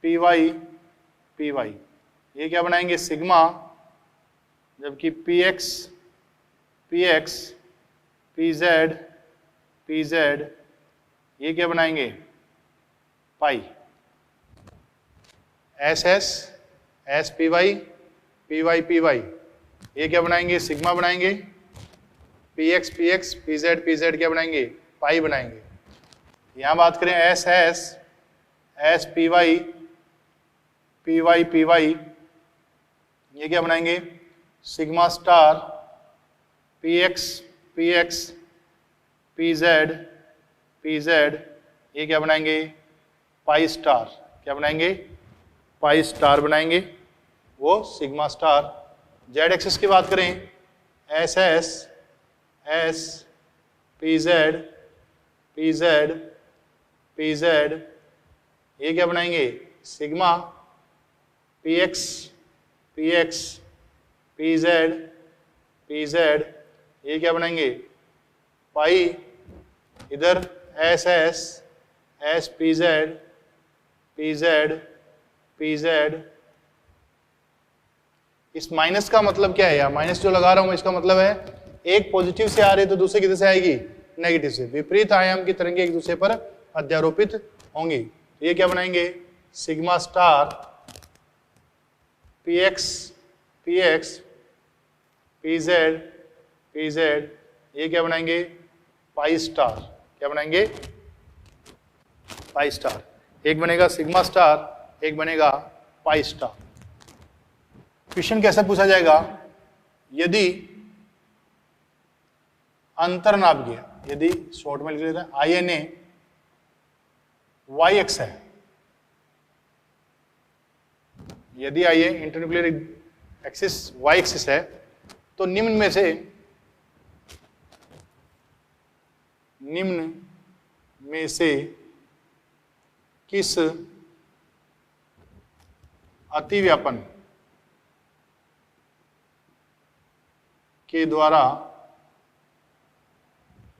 P Y P Y, ये क्या बनाएंगे? सिग्मा, जबकि पी एक्स पी जेड ये क्या बनाएंगे? Pi. S S S P Y P Y ये क्या बनाएंगे? सिग्मा बनाएंगे। पी एक्स पी जेड क्या बनाएंगे? पाई बनाएंगे। यहां बात करें S S S P Y ये क्या बनाएंगे? Sigma star p x p Z ये क्या बनाएंगे? Pi star. क्या बनाएंगे? पाई स्टार बनाएंगे, वो सिग्मा स्टार। जेड एक्सिस की बात करें S S S p Z ये क्या बनाएंगे? Sigma P x p Z ये क्या बनाएंगे? पाई। इधर S S S p Z. इस माइनस का मतलब क्या है? यार माइनस जो लगा रहा हूं इसका मतलब है एक पॉजिटिव से आ रही है तो दूसरे किधर से आएगी? नेगेटिव से। विपरीत आयाम की तरंगें एक दूसरे पर अध्यारोपित होंगी। ये क्या बनाएंगे? Sigma star p x p Z ये क्या बनाएंगे? Pi star. क्या बनाएंगे? Pi star. एक बनेगा सिग्मा स्टार, एक बनेगा पाई स्टार। क्वेश्चन कैसा पूछा जाएगा? यदि अंतर नाभिकीय, यदि शॉर्ट में लिख लेते हैं आईएनए वाई एक्स है, यदि आइए इंटरन्यूक्लियर एक्सिस वाई एक्सिस है, तो निम्न में से किस अतिव्यापन के द्वारा,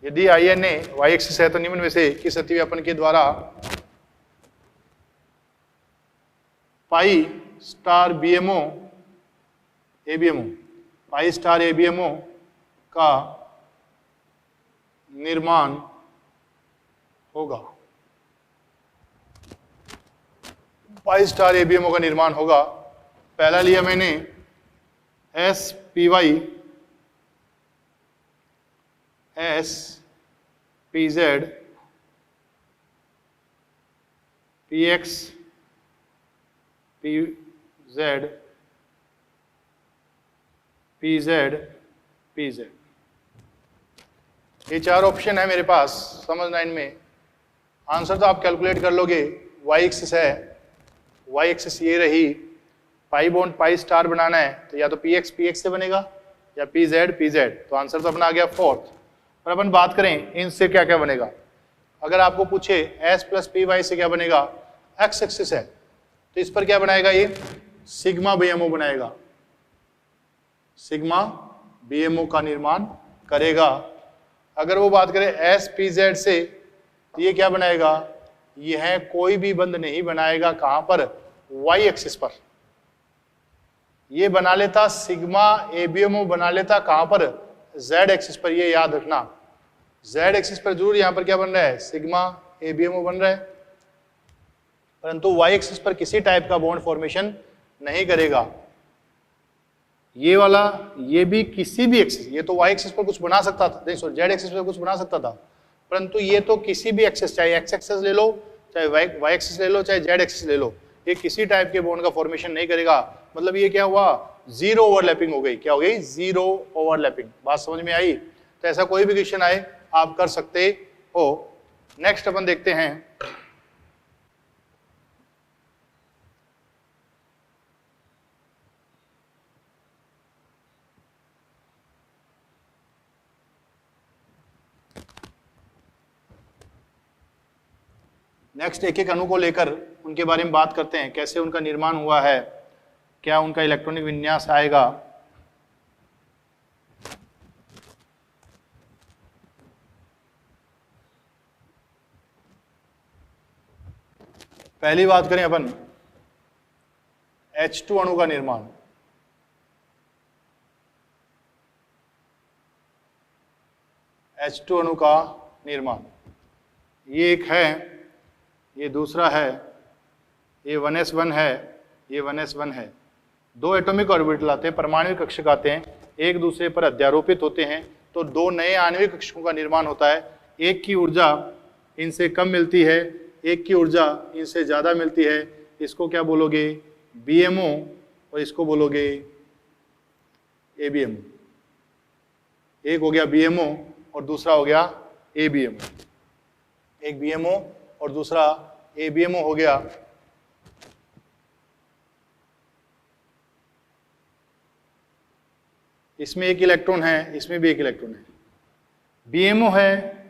यदि आईएनए वाई एक्सिस है तो निम्न में से किस अतिव्यापन के द्वारा pi star BMO ABMO pi star ABMO का निर्माण होगा? पाई स्टार एबीएमओ का निर्माण होगा। पहला लिया मैंने s P y s p Z p x p Z P Z, ये चार ऑप्शन है मेरे पास समझ 9 में। आंसर तो आप कैलकुलेट कर लोगे। वाई एक्सिस है, वाई एक्सिस ये रही, पाई बॉन्ड पाई स्टार बनाना है तो या तो पी एक्स से बनेगा या पी जेड, तो आंसर तो अपना आ गया 4th। और अपन बात करें इनसे क्या क्या बनेगा। अगर आपको पूछे एस प्लस पी वाई से क्या बनेगा, एक्स एक्सिस है तो इस पर क्या बनाएगा, ये सिग्मा बीएमओ बनाएगा, सिग्मा बीएमओ का निर्माण करेगा। अगर वो बात करें एस पी जेड से तो ये क्या बनाएगा, यह कोई भी बंध नहीं बनाएगा। कहां पर, वाई एक्सिस पर। ये बना लेता सिग्मा ABMO बना लेता कहां पर, z एक्सिस पर। ये याद रखना, z एक्सिस पर जरूर यहां पर क्या बन रहा है, सिग्मा ABMO बन रहा है, परंतु y एक्सिस पर किसी टाइप का बॉन्ड फॉर्मेशन नहीं करेगा। ये वाला, ये भी किसी भी एक्सिस, ये तो y एक्सिस पर कुछ बना सकता था, नहीं सॉरी z एक्सिस पर कुछ बना सकता था, परंतु ये तो किसी भी एक्सिस, चाहे x एक्सिस ले लो, चाहे y एक्सिस ले लो, चाहे z एक्सिस ले लो, ये किसी टाइप के बॉन्ड का फॉर्मेशन नहीं करेगा। मतलब ये क्या हुआ, जीरो ओवरलैपिंग हो गई। क्या हो गई, जीरो ओवरलैपिंग। बात समझ में आई? तो ऐसा कोई भी क्वेश्चन आए आप कर सकते हो। नेक्स्ट अपन देखते हैं, नेक्स्ट एक एक अणु को लेकर उनके बारे में बात करते हैं, कैसे उनका निर्माण हुआ है, क्या उनका इलेक्ट्रॉनिक विन्यास आएगा। पहली बात करें अपन H2 अणु का निर्माण। H2 अणु का निर्माण, ये एक है, ये दूसरा है, ये 1s1 है, ये 1s1 है। दो एटॉमिक ऑर्बिटल आते हैं, परमाणु कक्षक आते हैं, एक दूसरे पर अध्यारोपित होते हैं, तो दो नए आणविक कक्षकों का निर्माण होता है। एक की ऊर्जा इनसे कम मिलती है, एक की ऊर्जा इनसे ज़्यादा मिलती है। इसको क्या बोलोगे, BMO, और इसको बोलोगे ABMO। एक हो गया BMO और दूसरा हो गया ABMO। एक BMO और दूसरा ABMO हो गया। इसमें एक इलेक्ट्रॉन है, इसमें भी एक इलेक्ट्रॉन है। BMO है,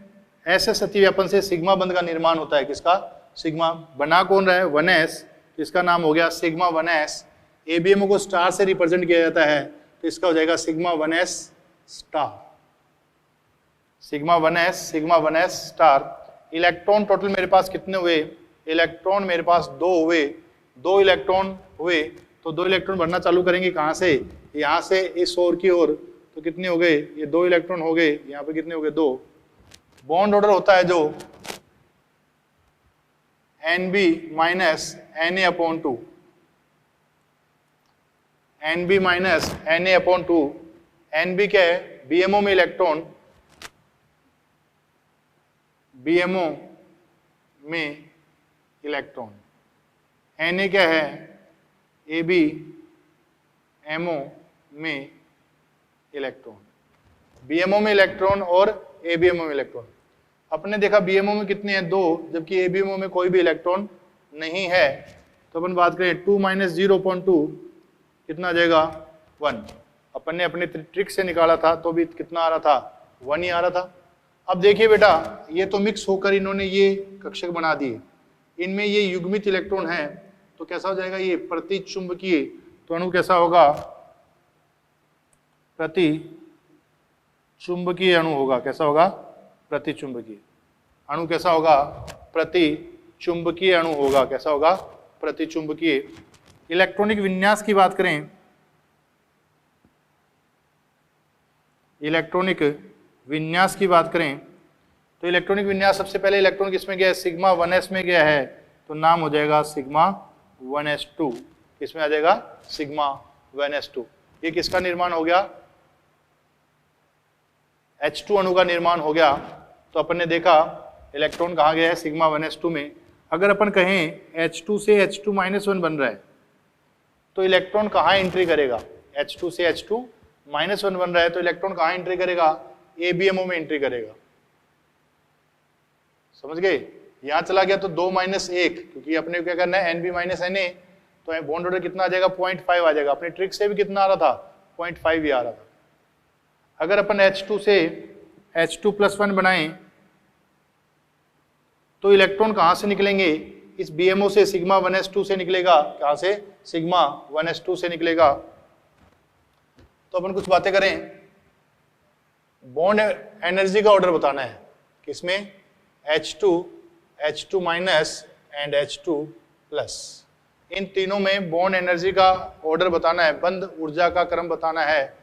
SS अतिव्यापन से सिग्मा बंध का निर्माण होता है। किसका, सिग्मा। बना कौन रहा है, 1s, इसका नाम हो गया सिग्मा 1s। ABMO को स्टार से रिप्रेजेंट किया जाता है, तो इसका हो जाएगा sigma 1s star. Sigma 1s star. Electron total मेरे पास कितने हुए, इलेक्ट्रॉन मेरे पास 2 हुए। 2 इलेक्ट्रॉन हुए तो 2 इलेक्ट्रॉन भरना चालू करेंगे कहां से, यहां से इस ओर की ओर। तो कितने हो गए, ये 2 इलेक्ट्रॉन हो गए, यहाँ पे कितने हो गए, 2। बॉन्ड ऑर्डर होता है जो NB minus Na/2, NB minus Na/2। NB क्या है, BMO में इलेक्ट्रॉन, BMO में इलेक्ट्रॉन। Na क्या है, ABMO में इलेक्ट्रॉन। BMO में इलेक्ट्रॉन और ABMO में इलेक्ट्रॉन। अपने देखा BMO में कितने हैं, 2, जबकि ABMO में कोई भी इलेक्ट्रॉन नहीं है। तो अपन बात करें 2 - 0.2 कितना आ जाएगा, 1। अपन ने अपने ट्रिक से निकाला था तो भी कितना आ रहा था, 1 ही आ रहा था। अब देखिए बेटा, ये तो मिक्स होकर इन्होंने ये कक्षक बना दिए, इनमें ये युग्मित इलेक्ट्रॉन है, तो कैसा हो जाएगा, ये प्रतिचुंबकीय। तो अणु कैसा होगा, प्रतिचुंबकीय अणु होगा। कैसा होगा, प्रतिचुंबकीय अणु। कैसा होगा, प्रतिचुंबकीय अणु होगा। कैसा होगा, प्रतिचुंबकीय। इलेक्ट्रॉनिक विन्यास की बात करें, इलेक्ट्रॉनिक विन्यास की बात करें तो इलेक्ट्रॉनिक विन्यास सबसे पहले इलेक्ट्रॉन किसमें गया है, सिग्मा 1s में गया है, तो नाम हो जाएगा सिग्मा 1s2। किसमें आ जाएगा, सिग्मा 1s2। ये किसका निर्माण हो गया, H2 अणु का निर्माण हो गया। तो अपन ने देखा इलेक्ट्रॉन कहाँ गया है, सिग्मा 1s2 में। अगर अपन कहें H2 से H2 - 1 बन रहा है, तो इलेक्ट्रॉन कहाँ एंट्री करेगा, H2 से H2 - 1 बन रहा है, तो इलेक्ट्रॉन कहाँ एंट्री करेगा, ABMO में एंट्री करेगा। समझ गए, यहां चला गया तो 2 - 1, क्योंकि अपने क्या करना है, NB - Na, तो बॉन्ड ऑर्डर कितना आ जाएगा, 0.5 आ जाएगा। अपने ट्रिक से भी कितना आ रहा था, 0.5 ही आ रहा था। अगर अपन H2 से H2+1 बनाएं तो इलेक्ट्रॉन कहां से निकलेंगे, इस BMO से सिग्मा 1s2 से निकलेगा। कहां से, सिग्मा 1s2 से निकलेगा। तो अपन कुछ बातें करें, बॉन्ड एनर्जी का ऑर्डर बताना है, किसमें, H2, H2- एंड H2+। इन तीनों में बॉन्ड एनर्जी का ऑर्डर बताना है, बंद ऊर्जा का क्रम बताना है।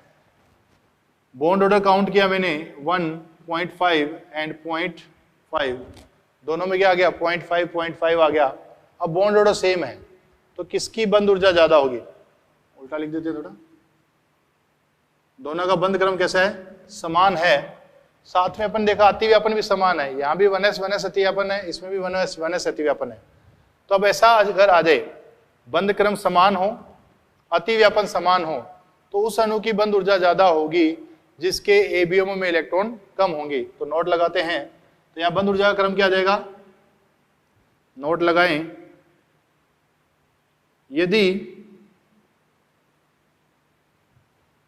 बॉन्ड ऑर्डर काउंट किया मैंने 1.5 एंड 0.5, दोनों में क्या आ गया 0.5 आ गया। अब बॉन्ड ऑर्डर सेम है तो किसकी बंद ऊर्जा ज्यादा होगी, उल्टा लिख देते थोड़ा, दोनों का बंद क्रम कैसा है, समान है। साथ में अपन देखा अतिव्यापन भी समान है, यहाँ भी 1s अतिव्यापन है, इसमें भी 1s अतिव्यापन है। तो अब ऐसा अगर आ जाए बंद क्रम समान हो, अतिव्यापन समान हो, तो उस अणु की बंद ऊर्जा ज्यादा होगी जिसके एबीएमओ में इलेक्ट्रॉन कम होंगे। तो नोट लगाते हैं, तो यहाँ बंद ऊर्जा का क्रम क्या आ जाएगा, नोट लगाएं, यदि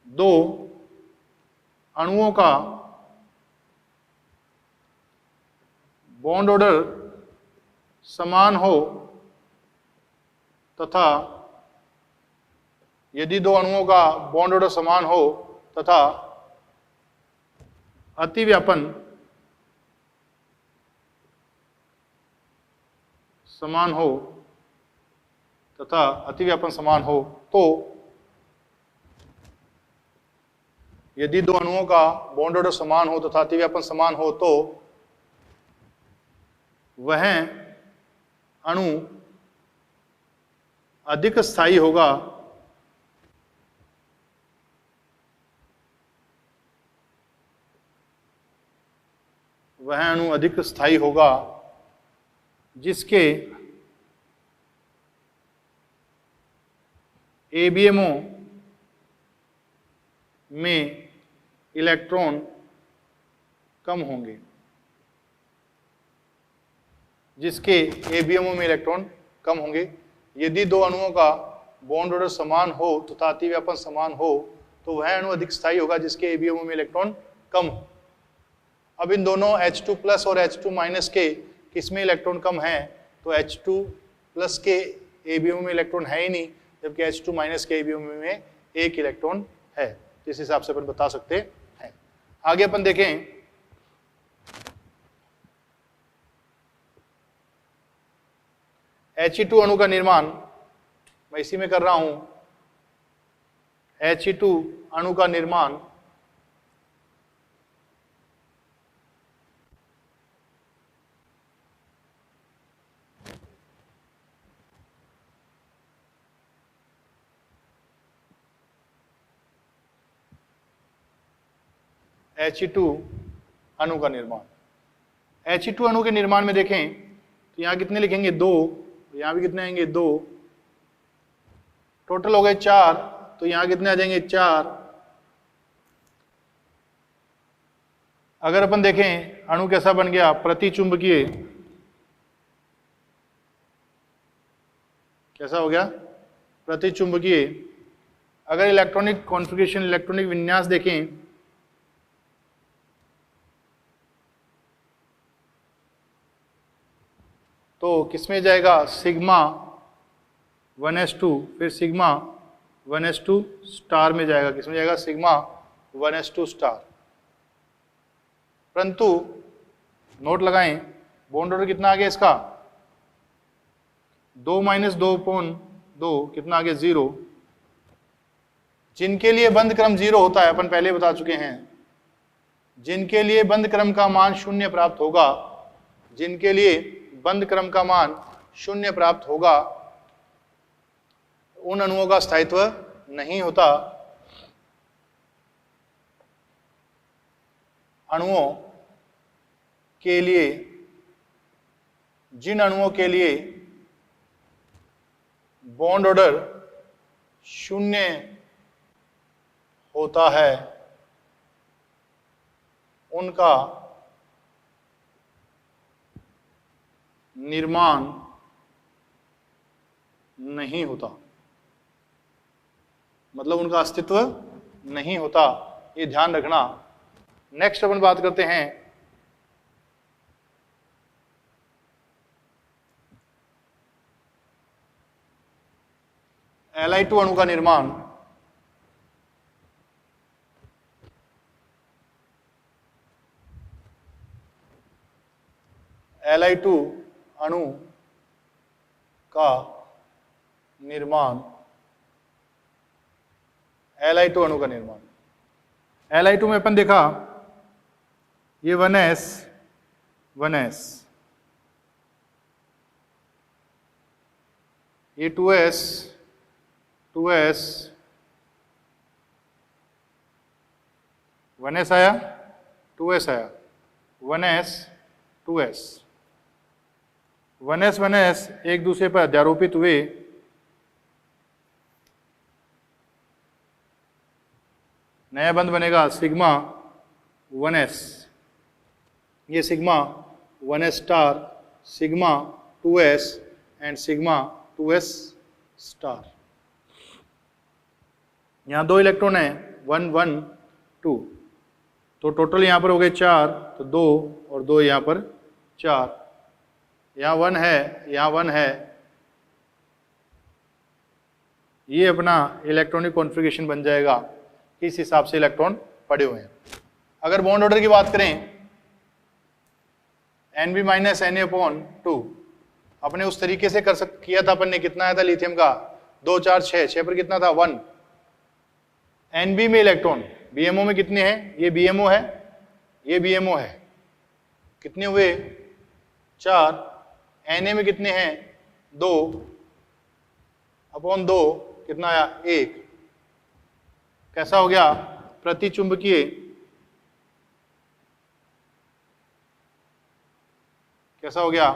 दो अणुओं का बॉन्ड ऑर्डर समान हो तथा यदि दो अणुओं का बॉन्ड ऑर्डर समान हो तथा अतिव्यापन समान हो तथा अतिव्यापन समान हो, तो यदि दो अणुओं का बॉन्ड ऑर्डर समान हो तथा अतिव्यापन समान हो, तो वह अणु अधिक स्थायी होगा जिसके एबीएमओ में इलेक्ट्रॉन कम होंगे, जिसके एबीएमओ में इलेक्ट्रॉन कम होंगे। यदि दो अणुओं का बॉन्ड ऑर्डर समान हो तथा अतिव्यापन समान हो, तो वह अणु अधिक स्थायी होगा जिसके एबीएमओ में इलेक्ट्रॉन कम हो। अब इन दोनों H2+ और H2- के किसमें इलेक्ट्रॉन कम है, तो H2+ के एबीएमओ में इलेक्ट्रॉन है ही नहीं, जबकि H2- के एबीएमओ में एक इलेक्ट्रॉन है। इस हिसाब से अपन बता सकते हैं। आगे अपन देखें, He2 अणु का निर्माण मैं इसी में कर रहा हूं। He2 अणु का निर्माण He2 अणु का निर्माण, He2 अणु के निर्माण में देखें तो यहां कितने लिखेंगे 2, यहां भी कितने आएंगे 2, टोटल हो गए 4, तो यहां कितने आ जाएंगे 4। अगर अपन देखें अणु कैसा बन गया, प्रतिचुंबकीय, कैसा हो गया, प्रतिचुंबकीय। अगर इलेक्ट्रॉनिक कॉन्फ़िगरेशन, इलेक्ट्रॉनिक विन्यास देखें तो किसमें जाएगा, सिग्मा 1s2, फिर सिग्मा 1s2 स्टार में जाएगा। किसमें जाएगा, सिग्मा 1s2 स्टार। परंतु नोट लगाएं, बॉन्ड ऑर्डर कितना आ गया इसका, 2 - 2.2 कितना आ गया 0। जिनके लिए बंद क्रम 0 होता है, अपन पहले बता चुके हैं, जिनके लिए बंद क्रम का मान 0 प्राप्त होगा, जिनके लिए बंद क्रम का मान 0 प्राप्त होगा, उन अणुओं का स्थायित्व नहीं होता। अणुओं के लिए, जिन अणुओं के लिए बॉन्ड ऑर्डर 0 होता है, उनका निर्माण नहीं होता, मतलब उनका अस्तित्व नहीं होता, ये ध्यान रखना। नेक्स्ट अपन बात करते हैं Li2 अणु का निर्माण। Li2 अणु का निर्माण, Li2 अणु का निर्माण। Li2 में अपन देखा ये 1s 1s, ये 2s 2s, 1s आया 2s आया, 1s 2s, 1s 1s एक दूसरे पर अध्यारोपित हुए, नया बंध बनेगा सिग्मा 1s, ये sigma 1s star, sigma 2s and sigma 2s star. यहाँ 2 इलेक्ट्रॉन है 1 1 2, तो टोटल यहाँ पर हो गए 4, तो 2 और 2 यहाँ पर 4, यहाँ 1 है, यहाँ 1 है। ये अपना इलेक्ट्रॉनिक कॉन्फ़िगरेशन बन जाएगा, किस हिसाब से इलेक्ट्रॉन पड़े हुए हैं। अगर बॉन्ड ऑर्डर की बात करें Nb माइनस Na/2, अपने उस तरीके से किया था अपन ने, कितना आया था लिथियम का 2 4 6, 6 पर कितना था 1। Nb में इलेक्ट्रॉन, BMO में कितने हैं, ये BMO है, ये BMO है, कितने हुए 4, Na में कितने हैं 2/2, कितना आया 1। कैसा हो गया प्रतिचुंबकीय, कैसा हो गया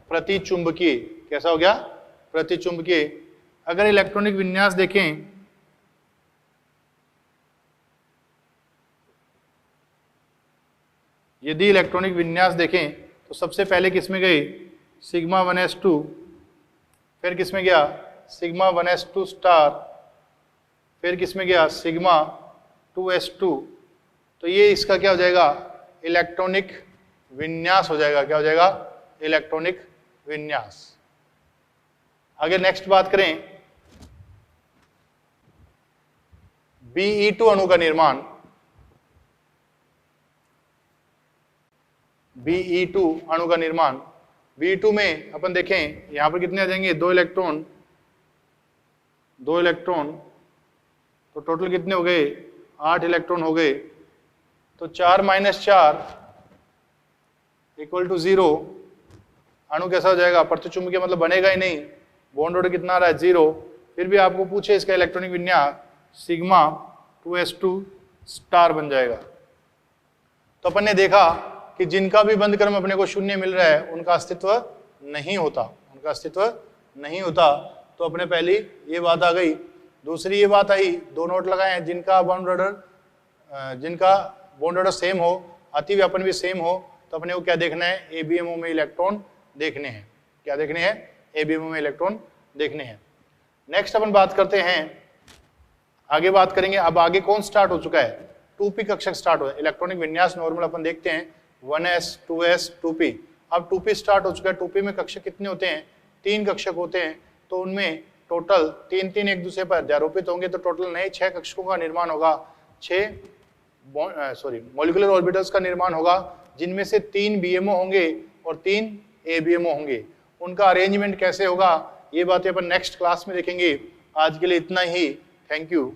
प्रतिचुंबकीय, कैसा हो गया प्रतिचुंबकीय। अगर इलेक्ट्रॉनिक विन्यास देखें, यदि इलेक्ट्रॉनिक विन्यास देखें तो सबसे पहले किस में गई सिग्मा 1s2, फिर किस में गया सिग्मा 1s2 स्टार, फिर किस में गया सिग्मा 2s2। तो ये इसका क्या हो जाएगा इलेक्ट्रॉनिक विन्यास हो जाएगा, क्या हो जाएगा इलेक्ट्रॉनिक विन्यास। आगे नेक्स्ट बात करें Be2 अणु का निर्माण, Be2 अणु का निर्माण। Be2 में अपन देखें यहां पर कितने आ जाएंगे 2 इलेक्ट्रॉन, 2 इलेक्ट्रॉन, तो टोटल कितने हो गए 8 इलेक्ट्रॉन हो गए। तो 4 - 4 = 0। अणु कैसा हो जाएगा प्रतिचुंबकीय, मतलब बनेगा ही नहीं, बॉन्ड ऑर्डर कितना आ रहा है 0। फिर भी आपको पूछे इसका इलेक्ट्रॉनिक विन्यास सिग्मा 2s2 स्टार बन जाएगा। तो अपन ने देखा कि जिनका भी बंध क्रम अपने को शून्य मिल रहा है उनका अस्तित्व नहीं होता, उनका अस्तित्व नहीं होता। तो अपने पहली ये बात आ गई। दूसरी ये बात आई, 2 नोट लगाए हैं, जिनका बॉन्ड ऑर्डर सेम हो, अतिव्यापन भी सेम हो, तो अपने को क्या देखना है ABMO में इलेक्ट्रॉन देखने हैं। क्या देखने हैं ABMO में इलेक्ट्रॉन देखने हैं। नेक्स्ट अपन बात करते हैं, आगे बात करेंगे। अब आगे कौन स्टार्ट हो चुका है 2p कक्षक स्टार्ट हो, इलेक्ट्रॉनिक विन्यास नॉर्मल अपन देखते हैं 1s 2s 2p। अब 2p स्टार्ट हो चुका है। 2p में कक्षक कितने होते हैं 3 कक्षक होते हैं, तो उनमें टोटल 3 एक दूसरे पर अध्यारोपित होंगे, तो टोटल नए 6 कक्षकों का निर्माण होगा, 6 मॉलिक्यूलर ऑर्बिटल्स का निर्माण होगा, जिनमें से 3 BMO होंगे और 3 ABMO होंगे। उनका अरेंजमेंट कैसे होगा ये बातें अपन नेक्स्ट क्लास में देखेंगे। आज के लिए इतना ही, थैंक यू।